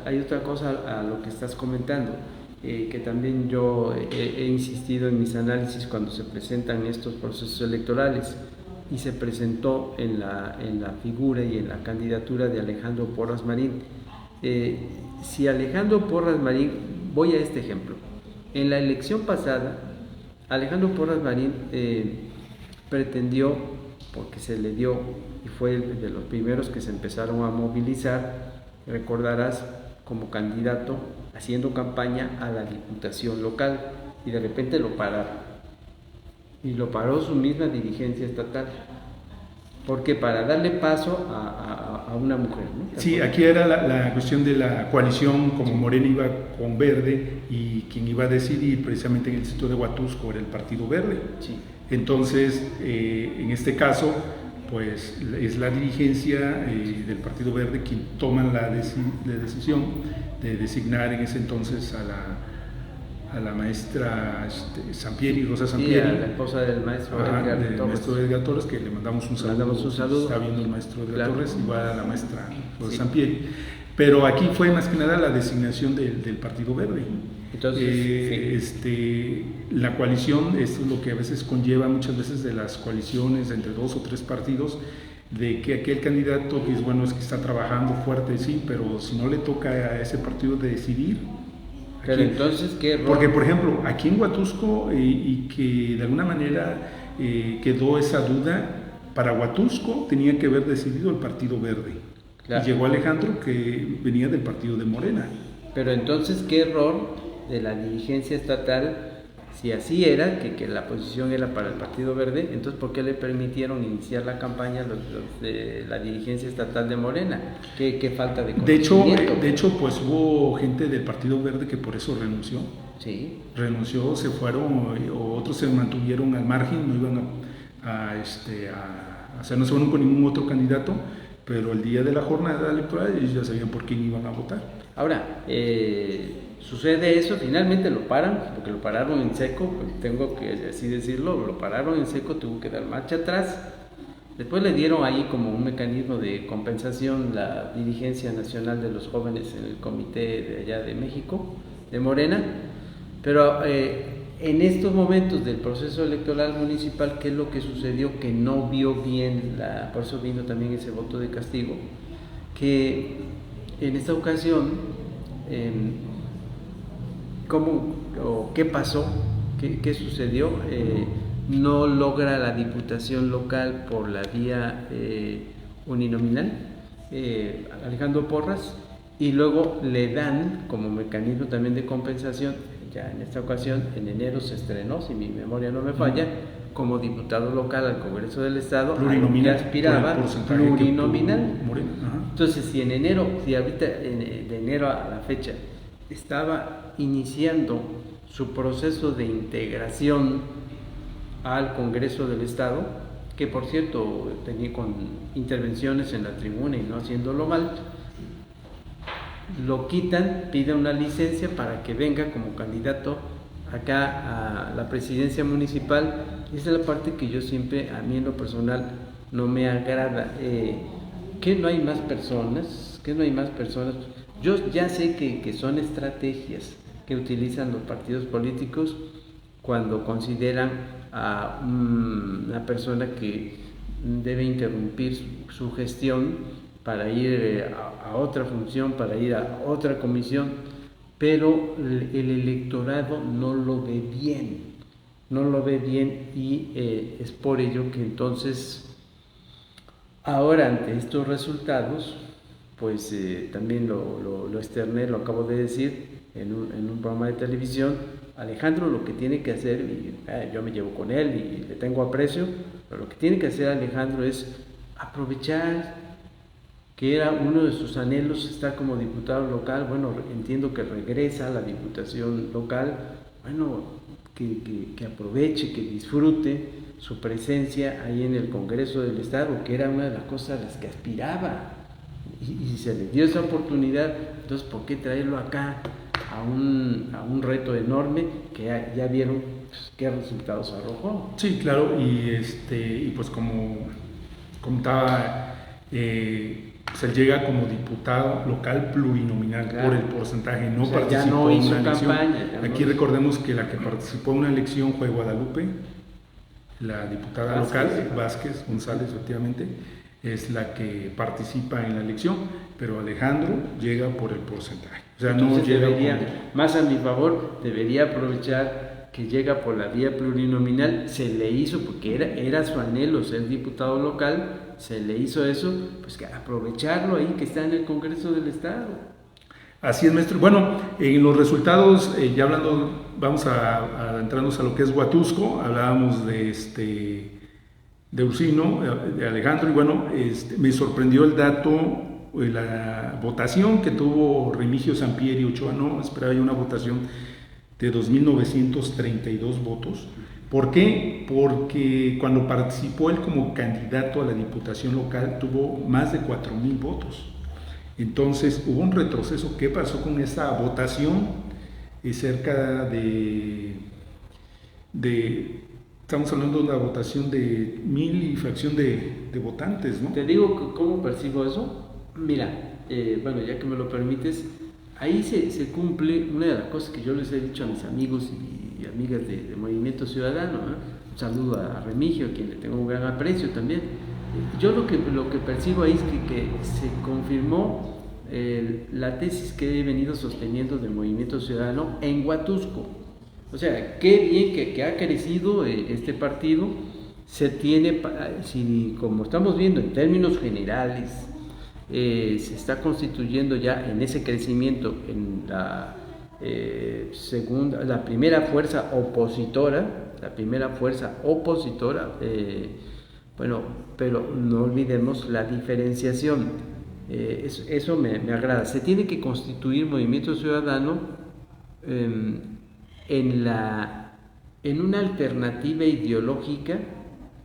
Speaker 2: a lo que estás comentando, que también yo he insistido en mis análisis cuando se presentan estos procesos electorales, y se presentó en la figura y en la candidatura de Alejandro Porras Marín. Si Alejandro Porras Marín, voy a este ejemplo, en la elección pasada, Alejandro Porras Marín pretendió, porque se le dio, y fue de los primeros que se empezaron a movilizar, recordarás, como candidato, haciendo campaña a la diputación local, y de repente lo pararon. Y lo paró su misma dirigencia estatal, porque para darle paso a una mujer, ¿no?
Speaker 1: Sí, aquí era la cuestión de la coalición, como Morena iba con Verde, y quien iba a decidir precisamente en el sitio de Huatusco era el Partido Verde.
Speaker 2: Sí.
Speaker 1: Entonces, en este caso, pues es la dirigencia del Partido Verde quien toma la decisión de designar en ese entonces a la maestra Sampieri, Rosa Sampieri,
Speaker 2: a la esposa del maestro
Speaker 1: Edgar Torres, que le mandamos un saludo. Está viendo el maestro Edgar Torres, igual a la maestra Rosa Sampieri. Pero aquí fue más que nada la designación del Partido Verde. Entonces, la coalición, esto es lo que a veces conlleva muchas veces de las coaliciones entre 2 o 3 partidos, de que aquel candidato que es bueno, es que está trabajando fuerte, sí, pero si no le toca a ese partido de decidir.
Speaker 2: Pero entonces, ¿qué error?
Speaker 1: Porque, por ejemplo, aquí en Huatusco, y que de alguna manera quedó esa duda, para Huatusco tenía que haber decidido el Partido Verde. Claro. Y llegó Alejandro, que venía del partido de Morena.
Speaker 2: Pero entonces, ¿qué error de la dirigencia estatal? Si así era, que la posición era para el Partido Verde, entonces ¿por qué le permitieron iniciar la campaña los de la dirigencia estatal de Morena? ¿Qué falta de conocimiento?
Speaker 1: De hecho, pues hubo gente del Partido Verde que por eso renunció.
Speaker 2: Sí.
Speaker 1: Renunció, se fueron, o otros se mantuvieron al margen, no iban o sea, no se fueron con ningún otro candidato, pero el día de la jornada electoral ellos ya sabían por quién iban a votar.
Speaker 2: Ahora, sucede eso, finalmente lo paran, porque lo pararon en seco, tengo que así decirlo, lo pararon en seco, tuvo que dar marcha atrás. Después le dieron ahí como un mecanismo de compensación la dirigencia nacional de los jóvenes en el comité de allá de México, de Morena, pero en estos momentos del proceso electoral municipal, ¿qué es lo que sucedió? Que no vio bien, por eso vino también ese voto de castigo, que en esta ocasión, ¿qué pasó? ¿Qué sucedió? No logra la diputación local por la vía uninominal, Alejandro Porras, y luego le dan como mecanismo también de compensación, ya en esta ocasión en enero se estrenó, si mi memoria no me falla, como diputado local al Congreso del Estado,
Speaker 1: plurinominal,
Speaker 2: a lo que aspiraba plurinominal. Entonces, si ahorita de enero a la fecha estaba iniciando su proceso de integración al Congreso del Estado, que por cierto tenía con intervenciones en la tribuna y no haciéndolo mal, lo quitan, piden una licencia para que venga como candidato acá a la presidencia municipal. Esa es la parte que yo siempre, a mí en lo personal, no me agrada. Que no hay más personas, Yo ya sé que son estrategias que utilizan los partidos políticos cuando consideran a una persona que debe interrumpir su gestión para ir a otra función, para ir a otra comisión, pero el electorado no lo ve bien y es por ello que entonces ahora ante estos resultados, pues también lo externé, lo acabo de decir en un programa de televisión. Alejandro lo que tiene que hacer, y yo me llevo con él y le tengo aprecio, pero lo que tiene que hacer Alejandro es aprovechar que era uno de sus anhelos estar como diputado local. Bueno, entiendo que regresa a la diputación local, bueno, que aproveche, que disfrute su presencia ahí en el Congreso del Estado, que era una de las cosas a las que aspiraba, y se le dio esa oportunidad. Entonces, ¿por qué traerlo acá a un reto enorme que ya vieron qué resultados arrojó?
Speaker 1: Sí, claro, y pues como contaba, pues él llega como diputado local plurinominal, claro, por el porcentaje, no participó en una elección. Aquí recordemos que la que participó en una elección fue Guadalupe, la diputada local, Vázquez González, efectivamente, es la que participa en la elección, pero Alejandro llega por el porcentaje. O sea,
Speaker 2: entonces
Speaker 1: no llega
Speaker 2: más a mi favor, debería aprovechar que llega por la vía plurinominal. Se le hizo, porque era su anhelo ser diputado local, se le hizo eso, pues que aprovecharlo ahí, que está en el Congreso del Estado.
Speaker 1: Así es, maestro. Bueno, en los resultados, ya hablando, vamos a adentrarnos a lo que es Huatusco. Hablábamos de Ursino, de Alejandro, y bueno, me sorprendió el dato, la votación que tuvo Remigio Sampieri Ochoa. No esperaba yo una votación de 2.932 votos. ¿Por qué? Porque cuando participó él como candidato a la diputación local tuvo más de 4.000 votos. Entonces hubo un retroceso. ¿Qué pasó con esa votación? Cerca de estamos hablando de una votación de 1.000 y fracción de votantes, ¿no?
Speaker 2: Te digo cómo percibo eso. Mira, bueno, ya que me lo permites, ahí se cumple una de las cosas que yo les he dicho a mis amigos y amigas de Movimiento Ciudadano. Un saludo a Remigio, a quien le tengo un gran aprecio también. Yo lo que percibo ahí es que se confirmó la tesis que he venido sosteniendo del Movimiento Ciudadano en Huatusco. O sea, qué bien que ha crecido este partido, se tiene, si, como estamos viendo en términos generales, se está constituyendo ya en ese crecimiento en la la primera fuerza opositora, bueno, pero no olvidemos la diferenciación, eso me agrada. Se tiene que constituir Movimiento Ciudadano en una alternativa ideológica,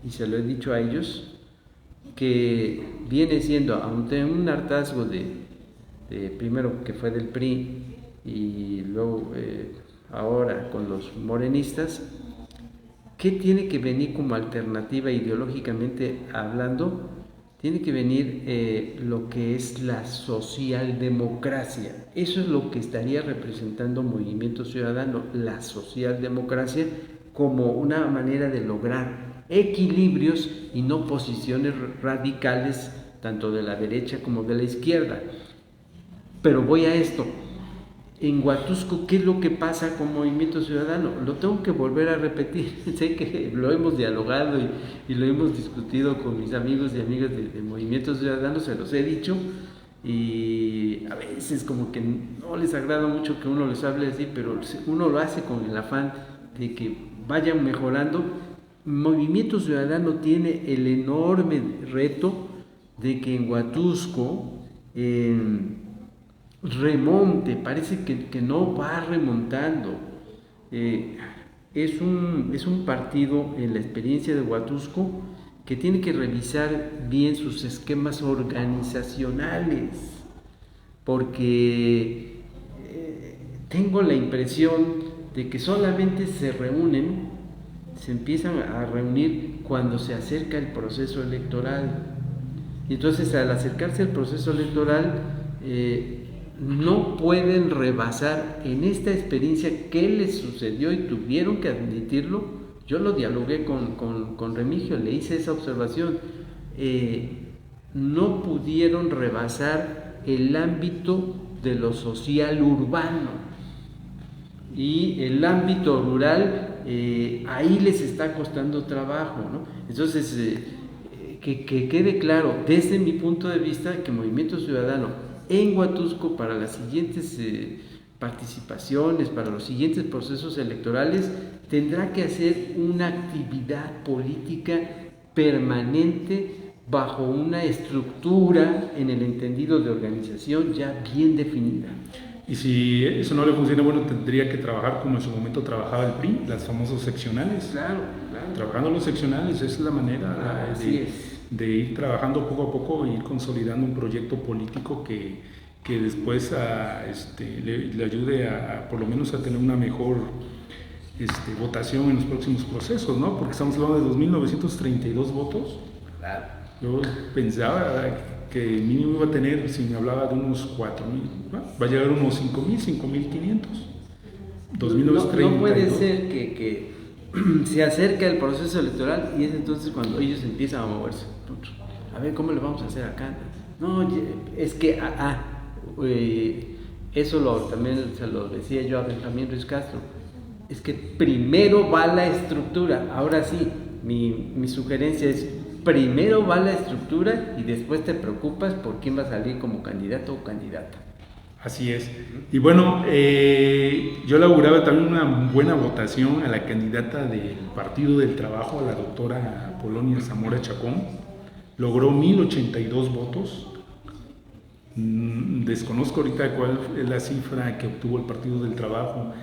Speaker 2: y se lo he dicho a ellos, que viene siendo, aunque un hartazgo de primero que fue del PRI y luego ahora con los morenistas, ¿qué tiene que venir como alternativa ideológicamente hablando? Tiene que venir lo que es la socialdemocracia. Eso es lo que estaría representando Movimiento Ciudadano, la socialdemocracia, como una manera de lograr equilibrios y no posiciones radicales tanto de la derecha como de la izquierda. Pero voy a esto. En Huatusco, ¿qué es lo que pasa con Movimiento Ciudadano? Lo tengo que volver a repetir. Sé que lo hemos dialogado y lo hemos discutido con mis amigos y amigas de Movimiento Ciudadano, se los he dicho, y a veces como que no les agrada mucho que uno les hable así, pero uno lo hace con el afán de que vayan mejorando. Movimiento Ciudadano tiene el enorme reto de que en Huatusco remonte, parece que no va remontando. Es un partido en la experiencia de Huatusco que tiene que revisar bien sus esquemas organizacionales, porque tengo la impresión de que solamente se empiezan a reunir cuando se acerca el proceso electoral. Y entonces, al acercarse el proceso electoral, no pueden rebasar en esta experiencia qué les sucedió y tuvieron que admitirlo. Yo lo dialogué con Remigio, le hice esa observación. No pudieron rebasar el ámbito de lo social urbano, y el ámbito rural ahí les está costando trabajo, ¿no? Entonces, que quede claro desde mi punto de vista que Movimiento Ciudadano en Huatusco, para las siguientes participaciones, para los siguientes procesos electorales, tendrá que hacer una actividad política permanente bajo una estructura en el entendido de organización ya bien definida.
Speaker 1: Y si eso no le funciona, bueno, tendría que trabajar como en su momento trabajaba el PRI, las famosas seccionales.
Speaker 2: Claro.
Speaker 1: Trabajando los seccionales, esa es la manera de ir trabajando poco a poco e ir consolidando un proyecto político que después le ayude a por lo menos a tener una mejor votación en los próximos procesos, ¿no? Porque estamos hablando de 2.932 votos.
Speaker 2: Claro.
Speaker 1: Yo pensaba que mínimo iba a tener, si me hablaba de unos 4.000, ¿no? Va a llegar a unos 5.000, 5.500. 2.932.
Speaker 2: No puede ser que se acerca el proceso electoral y es entonces cuando ellos empiezan a moverse. A ver, ¿cómo le vamos a hacer acá? No, es que eso también se lo decía yo a Benjamín Ruiz Castro. Es que primero va la estructura. Ahora sí, mi sugerencia es: primero va la estructura y después te preocupas por quién va a salir como candidato o candidata.
Speaker 1: Así es. Y bueno, yo le auguraba también una buena votación a la candidata del Partido del Trabajo, a la doctora Polonia Zamora Chacón. Logró 1.082 votos. Desconozco ahorita cuál es la cifra que obtuvo el Partido del Trabajo.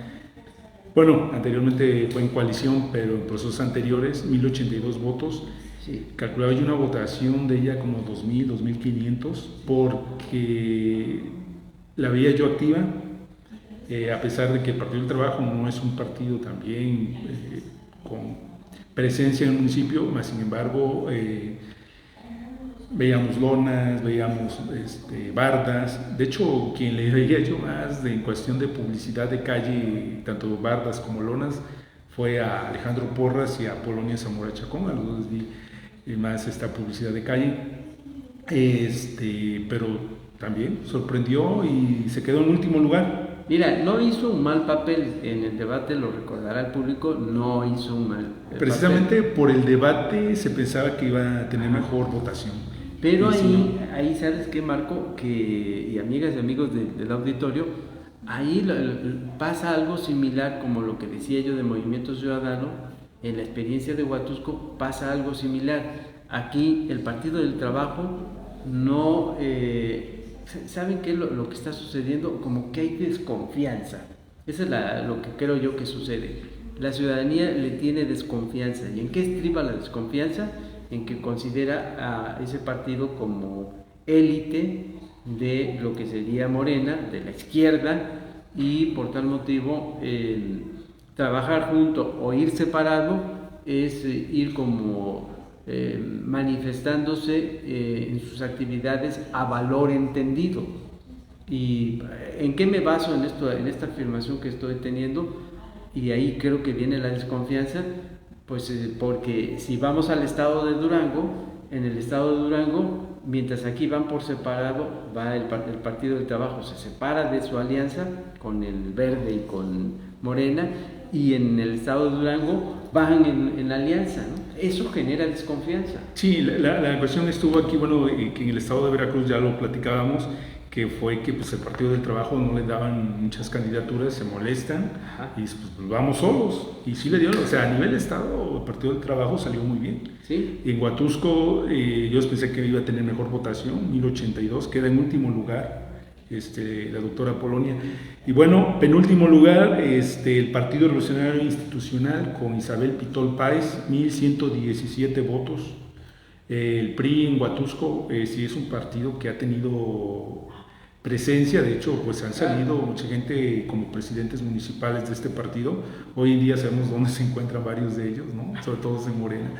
Speaker 1: Bueno, anteriormente fue en coalición, pero en procesos anteriores, 1.082 votos.
Speaker 2: Sí.
Speaker 1: Calculaba yo una votación de ella como 2.000, 2.500, porque la veía yo activa, a pesar de que el Partido del Trabajo no es un partido también con presencia en el municipio, más sin embargo veíamos lonas, veíamos bardas. De hecho, quien le veía yo más en cuestión de publicidad de calle, tanto bardas como lonas, fue a Alejandro Porras y a Polonia Zamora Chacón. A los dos vi más esta publicidad de calle, pero también sorprendió y se quedó en último lugar.
Speaker 2: Mira, no hizo un mal papel en el debate, lo recordará el público, no hizo un mal
Speaker 1: Precisamente
Speaker 2: papel.
Speaker 1: por el debate se pensaba que iba a tener mejor votación.
Speaker 2: Pero
Speaker 1: Y si no,
Speaker 2: ahí sabes qué, Marco, que, y amigas y amigos del auditorio, ahí pasa algo similar como lo que decía yo de Movimiento Ciudadano, en la experiencia de Huatusco pasa algo similar. Aquí el Partido del Trabajo no... ¿saben qué es lo que está sucediendo? Como que hay desconfianza. Eso es lo que creo yo que sucede. La ciudadanía le tiene desconfianza. ¿Y en qué estriba la desconfianza? En que considera a ese partido como élite de lo que sería Morena, de la izquierda, y por tal motivo trabajar junto o ir separado es ir como manifestándose en sus actividades a valor entendido. ¿Y en qué me baso en esta afirmación que estoy teniendo? Y ahí creo que viene la desconfianza, pues porque si vamos al estado de Durango, en el estado de Durango, mientras aquí van por separado, va el Partido del Trabajo, se separa de su alianza con el Verde y con Morena, y en el estado de Durango van en alianza, ¿no? Eso genera desconfianza.
Speaker 1: sí, la cuestión estuvo aquí, bueno, que en el estado de Veracruz ya lo platicábamos, que fue que pues, el Partido del Trabajo no le daban muchas candidaturas, se molestan. Ajá. Y pues vamos solos. Y sí le dieron, o sea, a nivel estado, el Partido del Trabajo salió muy bien.
Speaker 2: ¿Sí?
Speaker 1: En Huatusco yo pensé que iba a tener mejor votación, 1082, queda en último lugar la doctora Polonia. Y bueno, penúltimo lugar, el Partido Revolucionario Institucional con Isabel Pitol Páez, 1117 votos. El PRI en Huatusco sí es un partido que ha tenido presencia, de hecho pues han salido mucha gente como presidentes municipales de este partido. Hoy en día sabemos dónde se encuentran varios de ellos, ¿no? Sobre todo en Morena.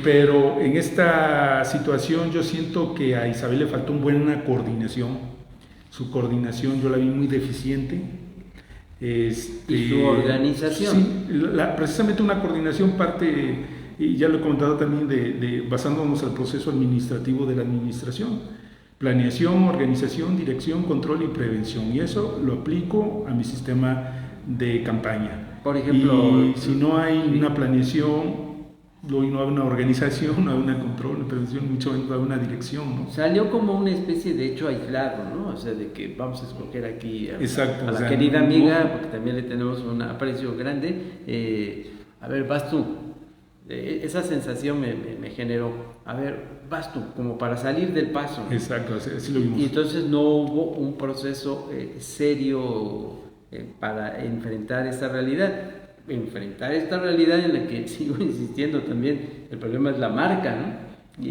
Speaker 1: Pero en esta situación yo siento que a Isabel le faltó una buena coordinación. Su coordinación yo la vi muy deficiente.
Speaker 2: ¿Y su organización?
Speaker 1: Sí, precisamente una coordinación parte, y ya lo he comentado también, basándonos al proceso administrativo de la administración. Planeación, organización, dirección, control y prevención. Y eso lo aplico a mi sistema de campaña.
Speaker 2: Por ejemplo,
Speaker 1: y si no hay una planeación, no hay una organización, no hay una control, una prevención, mucho menos hay una dirección, ¿no?
Speaker 2: Salió como una especie de hecho aislado, ¿no? O sea, de que vamos a escoger aquí
Speaker 1: Exacto,
Speaker 2: a la querida amiga, porque también le tenemos un aprecio grande. A ver, vas tú. Esa sensación me generó, a ver, vas tú, como para salir del paso, ¿no?
Speaker 1: Exacto, así lo vimos.
Speaker 2: Y entonces no hubo un proceso serio para enfrentar esta realidad. Enfrentar esta realidad en la que sigo insistiendo también, el problema es la marca, ¿no?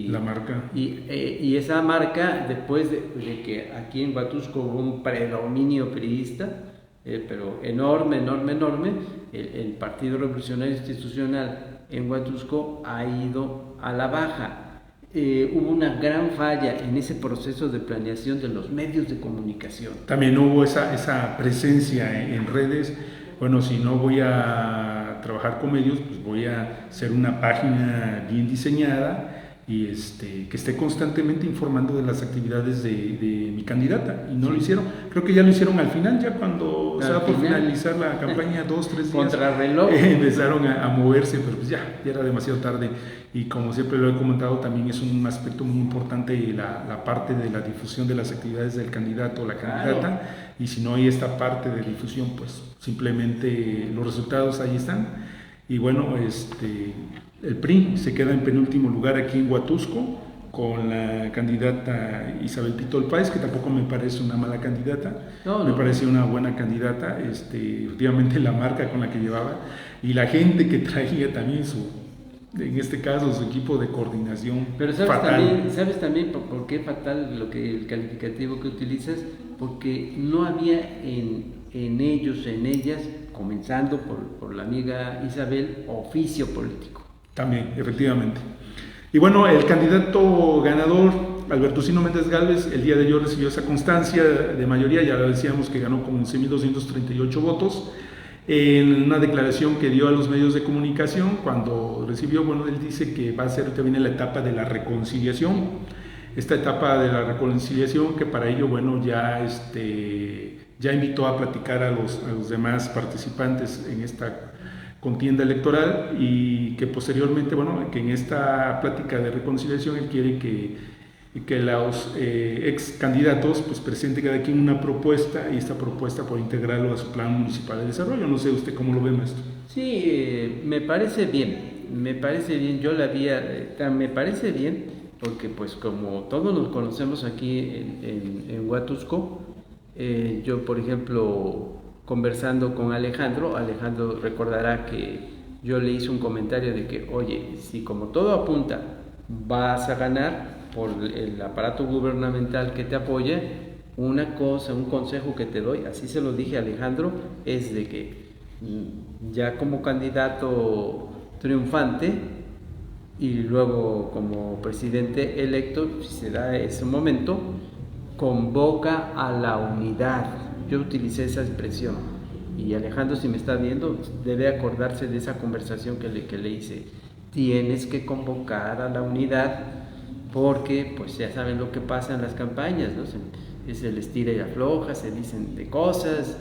Speaker 1: La marca.
Speaker 2: Y esa marca, después de que aquí en Huatusco hubo un predominio priista, pero enorme, el Partido Revolucionario Institucional en Huatusco ha ido a la baja. Hubo una gran falla en ese proceso de planeación de los medios de comunicación.
Speaker 1: También hubo esa presencia en redes. Bueno, si no voy a trabajar con medios, pues voy a hacer una página bien diseñada y que esté constantemente informando de las actividades de mi candidata, y no lo hicieron. Creo que ya lo hicieron al final, ya cuando estaba por finalizar la campaña, 2-3 días,
Speaker 2: contrarreloj,
Speaker 1: empezaron a moverse, pero pues ya era demasiado tarde. Y como siempre lo he comentado, también es un aspecto muy importante la parte de la difusión de las actividades del candidato o la candidata. Claro. Y si no hay esta parte de difusión, pues simplemente los resultados ahí están. Y bueno, el PRI se queda en penúltimo lugar aquí en Huatusco con la candidata Isabel Pitol Páez, que tampoco me parece una mala candidata, me parece una buena candidata, efectivamente la marca con la que llevaba y la gente que traía también en este caso su equipo de coordinación.
Speaker 2: Pero ¿sabes también por qué fatal el calificativo que utilizas? Porque no había en ellos, en ellas, comenzando por la amiga Isabel, oficio político.
Speaker 1: También, efectivamente. Y bueno, el candidato ganador, Albertocino Méndez Gálvez, el día de ayer recibió esa constancia de mayoría, ya lo decíamos que ganó con 11.238 votos, en una declaración que dio a los medios de comunicación cuando recibió, bueno, él dice que va a ser también la etapa de la reconciliación, esta etapa de la reconciliación que para ello, bueno, ya ya invitó a platicar a los demás participantes en esta contienda electoral y que posteriormente, bueno, que en esta plática de reconciliación él quiere que los ex candidatos pues presente cada quien una propuesta y esta propuesta por integrarlo a su plan municipal de desarrollo. No sé usted cómo lo ve, maestro.
Speaker 2: Sí, me parece bien, yo la había, me parece bien, porque pues como todos nos conocemos aquí en Huatusco, yo por ejemplo, conversando con Alejandro recordará que yo le hice un comentario de que, oye, si como todo apunta, vas a ganar por el aparato gubernamental que te apoya, una cosa, un consejo que te doy, así se lo dije a Alejandro, es de que ya como candidato triunfante y luego como presidente electo, si se da ese momento, convoca a la unidad. Yo utilicé esa expresión y Alejandro, si me está viendo, debe acordarse de esa conversación que le hice. Tienes que convocar a la unidad porque pues ya saben lo que pasa en las campañas, ¿no? Es el estira y afloja, se dicen de cosas,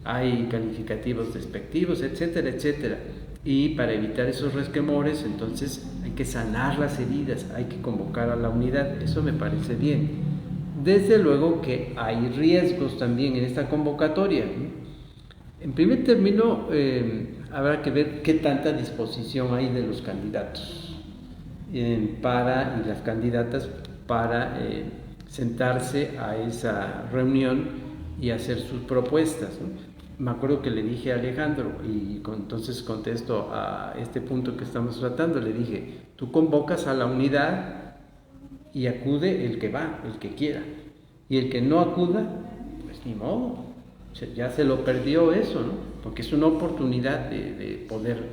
Speaker 2: hay calificativos despectivos, etcétera, etcétera. Y para evitar esos resquemores, entonces hay que sanar las heridas, hay que convocar a la unidad, eso me parece bien. Desde luego que hay riesgos también en esta convocatoria. En primer término, habrá que ver qué tanta disposición hay de los candidatos y las candidatas para sentarse a esa reunión y hacer sus propuestas, ¿no? Me acuerdo que le dije a Alejandro, y entonces contesto a este punto que estamos tratando, le dije, tú convocas a la unidad y acude el que va, el que quiera, y el que no acuda, pues ni modo, ya se lo perdió eso, ¿no? Porque es una oportunidad de poder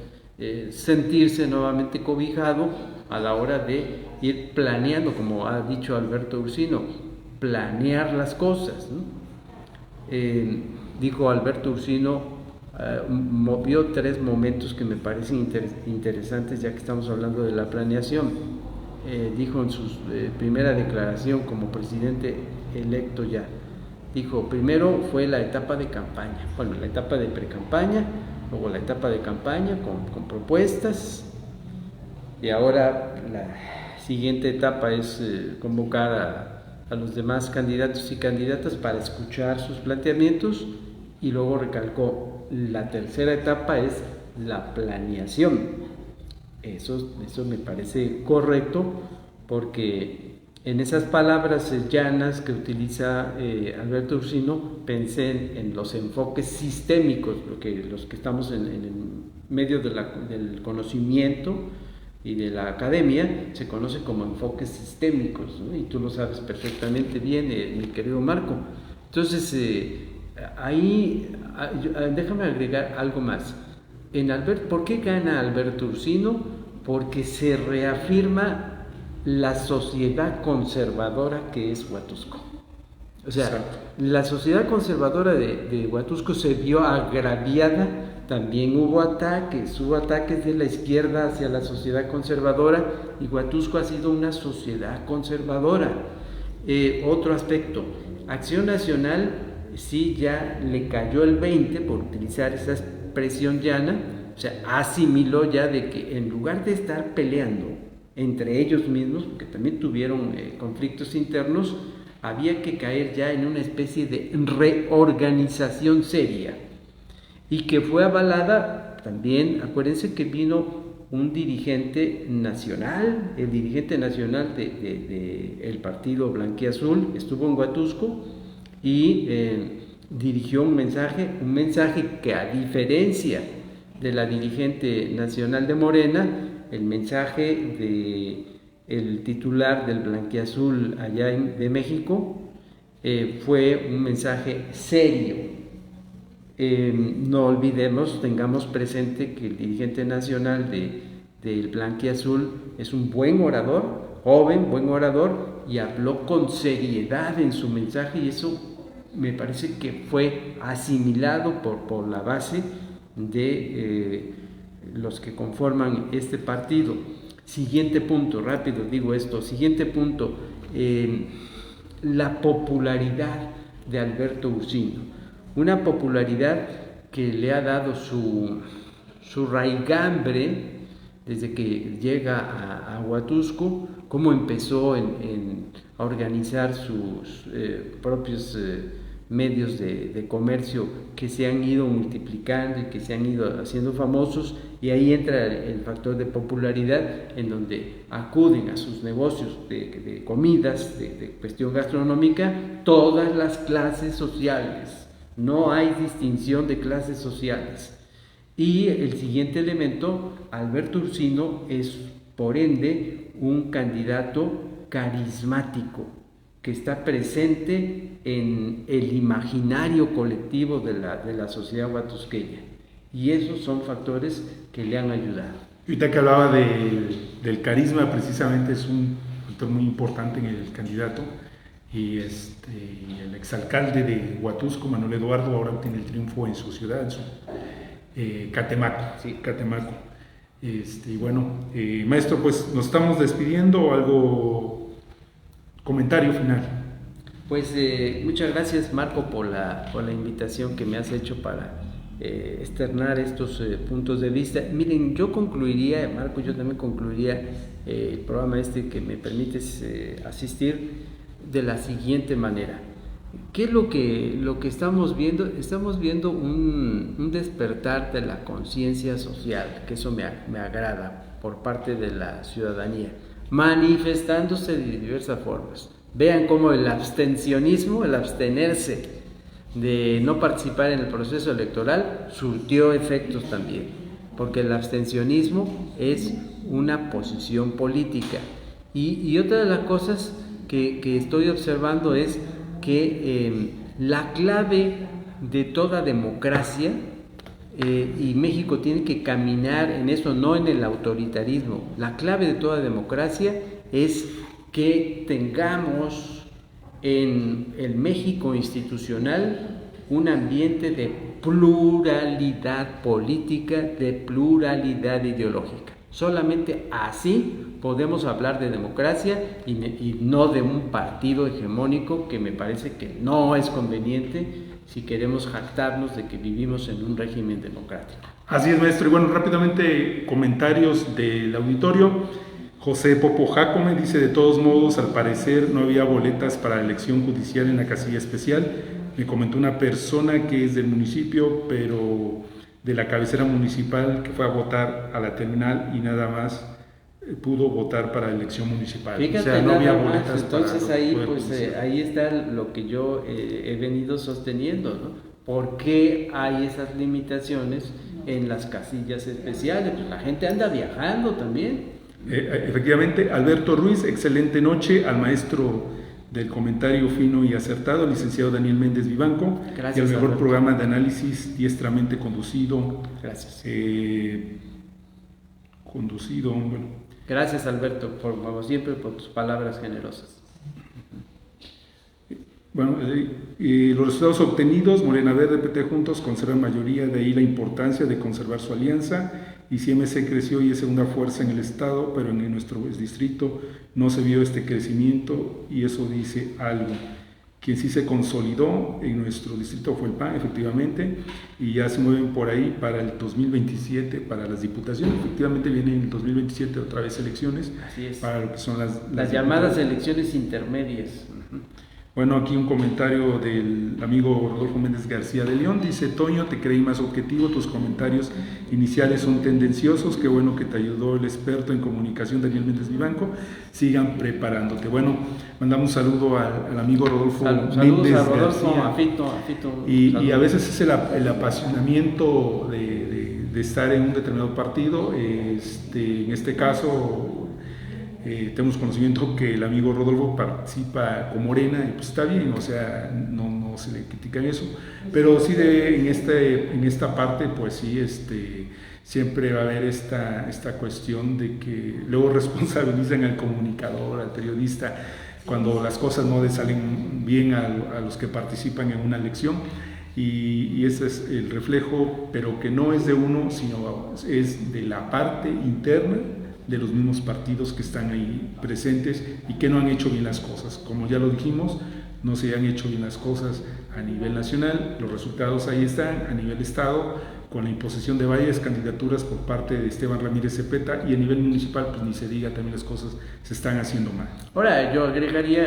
Speaker 2: sentirse nuevamente cobijado a la hora de ir planeando, como ha dicho Alberto Ursino, planear las cosas, ¿no? Dijo Alberto Ursino, movió 3 momentos que me parecen interesantes ya que estamos hablando de la planeación. Dijo en su primera declaración como presidente electo ya, dijo, primero fue la etapa de campaña, bueno, la etapa de pre-campaña, luego la etapa de campaña con propuestas, y ahora la siguiente etapa es convocar a los demás candidatos y candidatas para escuchar sus planteamientos, y luego recalcó, la tercera etapa es la planeación. Eso me parece correcto, porque en esas palabras llanas que utiliza Alberto Ursino, pensé en los enfoques sistémicos, los que estamos en el medio del conocimiento y de la academia, se conoce como enfoques sistémicos, ¿no? Y tú lo sabes perfectamente bien, mi querido Marco. Entonces, ahí déjame agregar algo más. ¿Por qué gana Alberto Ursino? Porque se reafirma la sociedad conservadora que es Huatusco. O sea, exacto, la sociedad conservadora de Huatusco se vio agraviada, también hubo ataques de la izquierda hacia la sociedad conservadora, y Huatusco ha sido una sociedad conservadora. Otro aspecto, Acción Nacional sí ya le cayó el 20, por utilizar esa expresión llana, o sea, asimiló ya de que en lugar de estar peleando entre ellos mismos, porque también tuvieron conflictos internos, había que caer ya en una especie de reorganización seria, y que fue avalada también. Acuérdense que vino un dirigente nacional, el dirigente nacional del partido Blanquiazul, estuvo en Huatusco y dirigió un mensaje que, a diferencia de la dirigente nacional de Morena, el mensaje del titular del Blanquiazul allá de México fue un mensaje serio. No olvidemos, tengamos presente que el dirigente nacional del Blanquiazul es un buen orador, joven, buen orador, y habló con seriedad en su mensaje, y eso me parece que fue asimilado por la base de los que conforman este partido. Siguiente punto, rápido digo esto, siguiente punto, la popularidad de Alberto Ursino. Una popularidad que le ha dado su raigambre desde que llega a Huatusco, cómo empezó a organizar sus propios medios de comercio que se han ido multiplicando y que se han ido haciendo famosos, y ahí entra el factor de popularidad, en donde acuden a sus negocios de comidas, de cuestión gastronómica, todas las clases sociales. No hay distinción de clases sociales. Y el siguiente elemento, Alberto Ursino es, por ende, un candidato carismático que está presente en el imaginario colectivo de la sociedad huatusqueña. Y esos son factores que le han ayudado.
Speaker 1: Ahorita que hablaba del carisma, precisamente es un factor muy importante en el candidato. Y el exalcalde de Huatusco, Manuel Eduardo, ahora tiene el triunfo en su ciudad, en su Catemaco. Sí, Catemaco. Y bueno, maestro, pues nos estamos despidiendo. ¿Algo, comentario final?
Speaker 2: Pues muchas gracias, Marco, por la invitación que me has hecho para externar estos puntos de vista. Miren, yo concluiría, Marco, yo también concluiría el programa que me permites asistir de la siguiente manera. ¿Qué es lo que estamos viendo? Estamos viendo un despertar de la conciencia social, que eso me agrada, por parte de la ciudadanía, manifestándose de diversas formas. Vean cómo el abstencionismo, el abstenerse de no participar en el proceso electoral, surtió efectos también, porque el abstencionismo es una posición política. Y otra de las cosas que estoy observando es que la clave de toda democracia, y México tiene que caminar en eso, no en el autoritarismo, la clave de toda democracia es que tengamos en el México institucional un ambiente de pluralidad política, de pluralidad ideológica. Solamente así podemos hablar de democracia y no de un partido hegemónico, que me parece que no es conveniente si queremos jactarnos de que vivimos en un régimen democrático.
Speaker 1: Así es, maestro. Y bueno, rápidamente comentarios del auditorio. José Popo Jacome dice: de todos modos, al parecer no había boletas para la elección judicial en la casilla especial. Me comentó una persona que es del municipio, pero de la cabecera municipal, que fue a votar a la terminal y nada más pudo votar para la elección municipal.
Speaker 2: Fíjate, o sea, no había boletas. Entonces ahí, pues, ahí está lo que yo he venido sosteniendo, ¿no? ¿Por qué hay esas limitaciones en las casillas especiales? Pues la gente anda viajando también.
Speaker 1: Efectivamente, Alberto Ruiz, excelente noche al maestro del comentario fino y acertado, licenciado Daniel Méndez Vivanco.
Speaker 2: Gracias,
Speaker 1: y el mejor
Speaker 2: Alberto.
Speaker 1: Programa de análisis diestramente conducido.
Speaker 2: Gracias.
Speaker 1: Bueno.
Speaker 2: Gracias, Alberto, como siempre, por tus palabras generosas.
Speaker 1: Bueno, los resultados obtenidos, Morena Verde, PT Juntos conservan mayoría, de ahí la importancia de conservar su alianza. Y si MC creció y es segunda fuerza en el estado, pero en nuestro distrito no se vio este crecimiento, y eso dice algo. Quien sí se consolidó en nuestro distrito fue el PAN, efectivamente, y ya se mueven por ahí para el 2027, para las diputaciones. Efectivamente vienen en el 2027 otra vez elecciones.
Speaker 2: Así es.
Speaker 1: Para lo que son
Speaker 2: las llamadas elecciones intermedias.
Speaker 1: Bueno, aquí un comentario del amigo Rodolfo Méndez García de León. Dice: Toño, te creí más objetivo, tus comentarios iniciales son tendenciosos, qué bueno que te ayudó el experto en comunicación Daniel Méndez Vivanco, sigan preparándote. Bueno, mandamos un saludo al amigo Rodolfo
Speaker 2: Saludos
Speaker 1: Méndez
Speaker 2: a Rodolfo,
Speaker 1: García.
Speaker 2: a Fito.
Speaker 1: Y a veces es el apasionamiento de estar en un determinado partido. En este caso, tenemos conocimiento que el amigo Rodolfo participa con Morena, y pues está bien, o sea, no se le critica eso, pero sí en esta parte, pues sí, siempre va a haber esta cuestión de que luego responsabilizan al comunicador, al periodista, cuando las cosas no le salen bien a los que participan en una elección, y ese es el reflejo, pero que no es de uno, sino es de la parte interna de los mismos partidos que están ahí presentes y que no han hecho bien las cosas. Como ya lo dijimos, no se han hecho bien las cosas a nivel nacional, los resultados ahí están, a nivel estado, con la imposición de varias candidaturas por parte de Esteban Ramírez Zepeta, y a nivel municipal, pues ni se diga, también las cosas se están haciendo mal.
Speaker 2: Ahora, yo agregaría,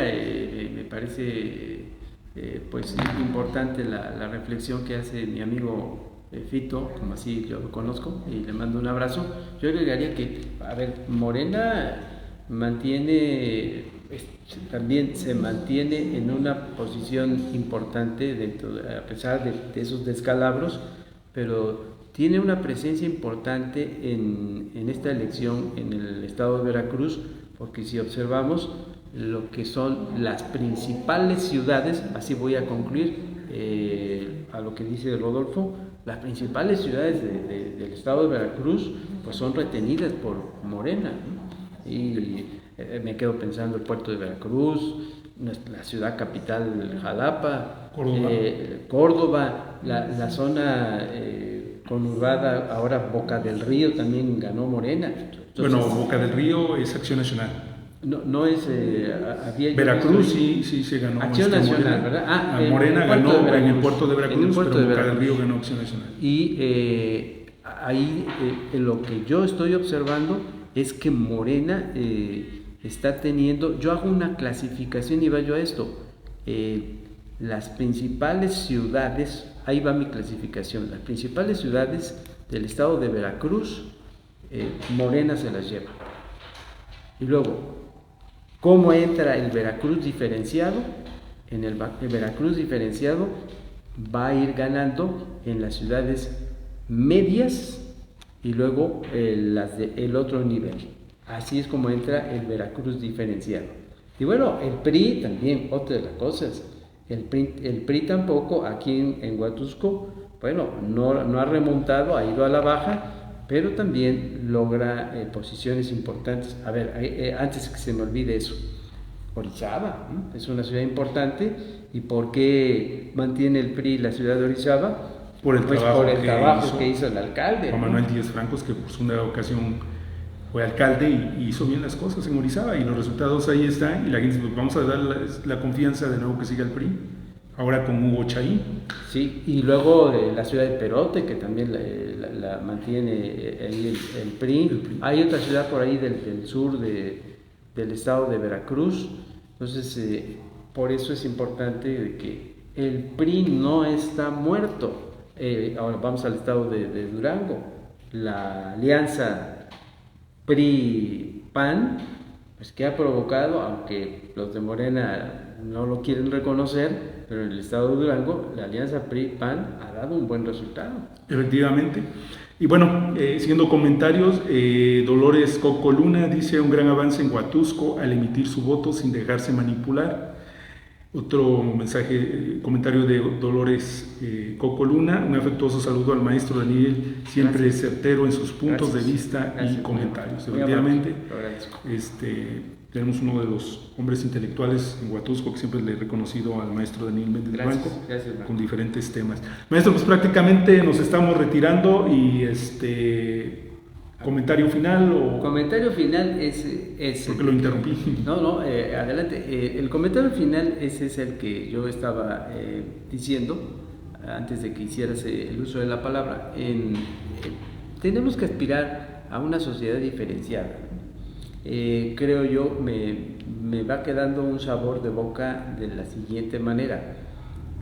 Speaker 2: me parece pues importante la reflexión que hace mi amigo Fito, como así yo lo conozco, y le mando un abrazo. Yo agregaría que, a ver, Morena también se mantiene en una posición importante a pesar de esos descalabros, pero tiene una presencia importante en esta elección en el estado de Veracruz, porque si observamos lo que son las principales ciudades, así voy a concluir a lo que dice Rodolfo, las principales ciudades del estado de Veracruz pues son retenidas por Morena, ¿no? Y me quedo pensando el puerto de Veracruz, la ciudad capital Jalapa, Córdoba, la zona conurbada, ahora Boca del Río también ganó Morena. Entonces,
Speaker 1: bueno, Boca del Río es Acción Nacional.
Speaker 2: No es...
Speaker 1: Veracruz sí se ganó.
Speaker 2: Acción Nacional, ¿verdad?
Speaker 1: Morena ganó en el puerto de Veracruz, pero Boca del Río ganó Acción Nacional.
Speaker 2: Y ahí lo que yo estoy observando es que Morena está teniendo... Yo hago una clasificación y vaya a esto. Las principales ciudades, ahí va mi clasificación, las principales ciudades del estado de Veracruz, Morena se las lleva. Y luego, ¿cómo entra el Veracruz diferenciado? El Veracruz diferenciado va a ir ganando en las ciudades medias y luego el otro nivel. Así es como entra el Veracruz diferenciado. Y bueno, el PRI también, otra de las cosas. El PRI tampoco, aquí en Huatusco, bueno, no ha remontado, ha ido a la baja, pero también logra posiciones importantes. A ver, antes que se me olvide eso, Orizaba, ¿no? Es una ciudad importante. ¿Y por qué mantiene el PRI la ciudad de Orizaba?
Speaker 1: Por el trabajo
Speaker 2: que hizo el alcalde,
Speaker 1: Juan Manuel Díaz Francos, que por una ocasión fue alcalde y hizo bien las cosas en Orizaba, y los resultados ahí están, y la gente, pues vamos a dar la confianza de nuevo que siga el PRI, ahora con Hugo Chaí.
Speaker 2: Sí, y luego la ciudad de Perote, que también la mantiene ahí el PRI. Hay otra ciudad por ahí del sur del estado de Veracruz. Entonces, por eso es importante que el PRI no está muerto. Ahora vamos al estado de Durango. La alianza PRI-PAN, pues que ha provocado, aunque los de Morena no lo quieren reconocer, pero en el estado de Durango la alianza PRI-PAN ha dado un buen resultado.
Speaker 1: Efectivamente. Y bueno, siguiendo comentarios, Dolores Coco Luna dice: un gran avance en Huatusco al emitir su voto sin dejarse manipular. Otro mensaje, comentario de Dolores Coco Luna: un afectuoso saludo al maestro Daniel, siempre
Speaker 2: Gracias.
Speaker 1: certero en sus puntos
Speaker 2: Gracias.
Speaker 1: de vista
Speaker 2: Gracias.
Speaker 1: y comentarios.
Speaker 2: Muy
Speaker 1: Efectivamente,
Speaker 2: amable.
Speaker 1: tenemos uno de los hombres intelectuales en Huatusco que siempre le he reconocido al maestro Daniel Méndez Blanco, con diferentes temas. Maestro, pues prácticamente nos estamos retirando, y comentario final o...
Speaker 2: Comentario final es
Speaker 1: porque lo interrumpí.
Speaker 2: No, adelante. El comentario final es el que yo estaba diciendo antes de que hicieras el uso de la palabra. Tenemos que aspirar a una sociedad diferenciada. Creo yo, me va quedando un sabor de boca de la siguiente manera,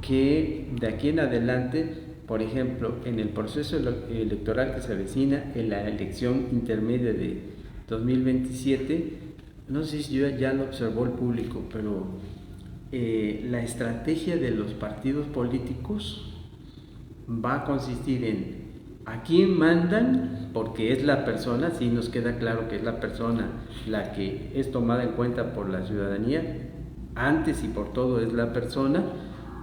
Speaker 2: que de aquí en adelante, por ejemplo, en el proceso electoral que se avecina, en la elección intermedia de 2027, no sé si ya lo observó el público, pero la estrategia de los partidos políticos va a consistir en a quién mandan, porque es la persona, sí nos queda claro que es la persona la que es tomada en cuenta por la ciudadanía, antes y por todo es la persona,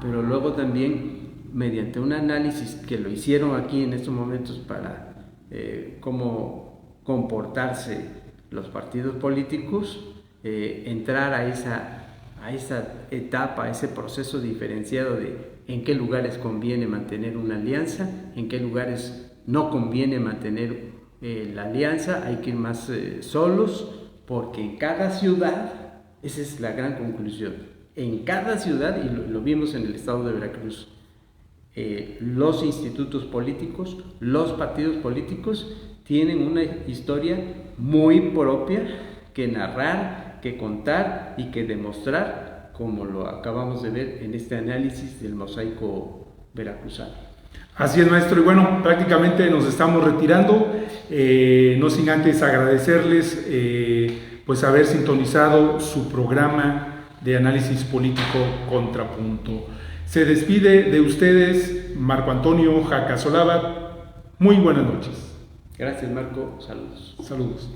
Speaker 2: pero luego también mediante un análisis que lo hicieron aquí en estos momentos para cómo comportarse los partidos políticos, entrar a esa etapa, a ese proceso diferenciado de en qué lugares conviene mantener una alianza, en qué lugares no conviene mantener la alianza, hay que ir más solos, porque en cada ciudad, esa es la gran conclusión, en cada ciudad, y lo vimos en el estado de Veracruz, los institutos políticos, los partidos políticos tienen una historia muy propia que narrar, que contar y que demostrar, como lo acabamos de ver en este análisis del mosaico veracruzano.
Speaker 1: Así es, maestro, y bueno, prácticamente nos estamos retirando, no sin antes agradecerles pues haber sintonizado su programa de análisis político Contrapunto. Se despide de ustedes Marco Antonio Jacasolava. Muy buenas noches.
Speaker 2: Gracias, Marco. Saludos.
Speaker 1: Saludos.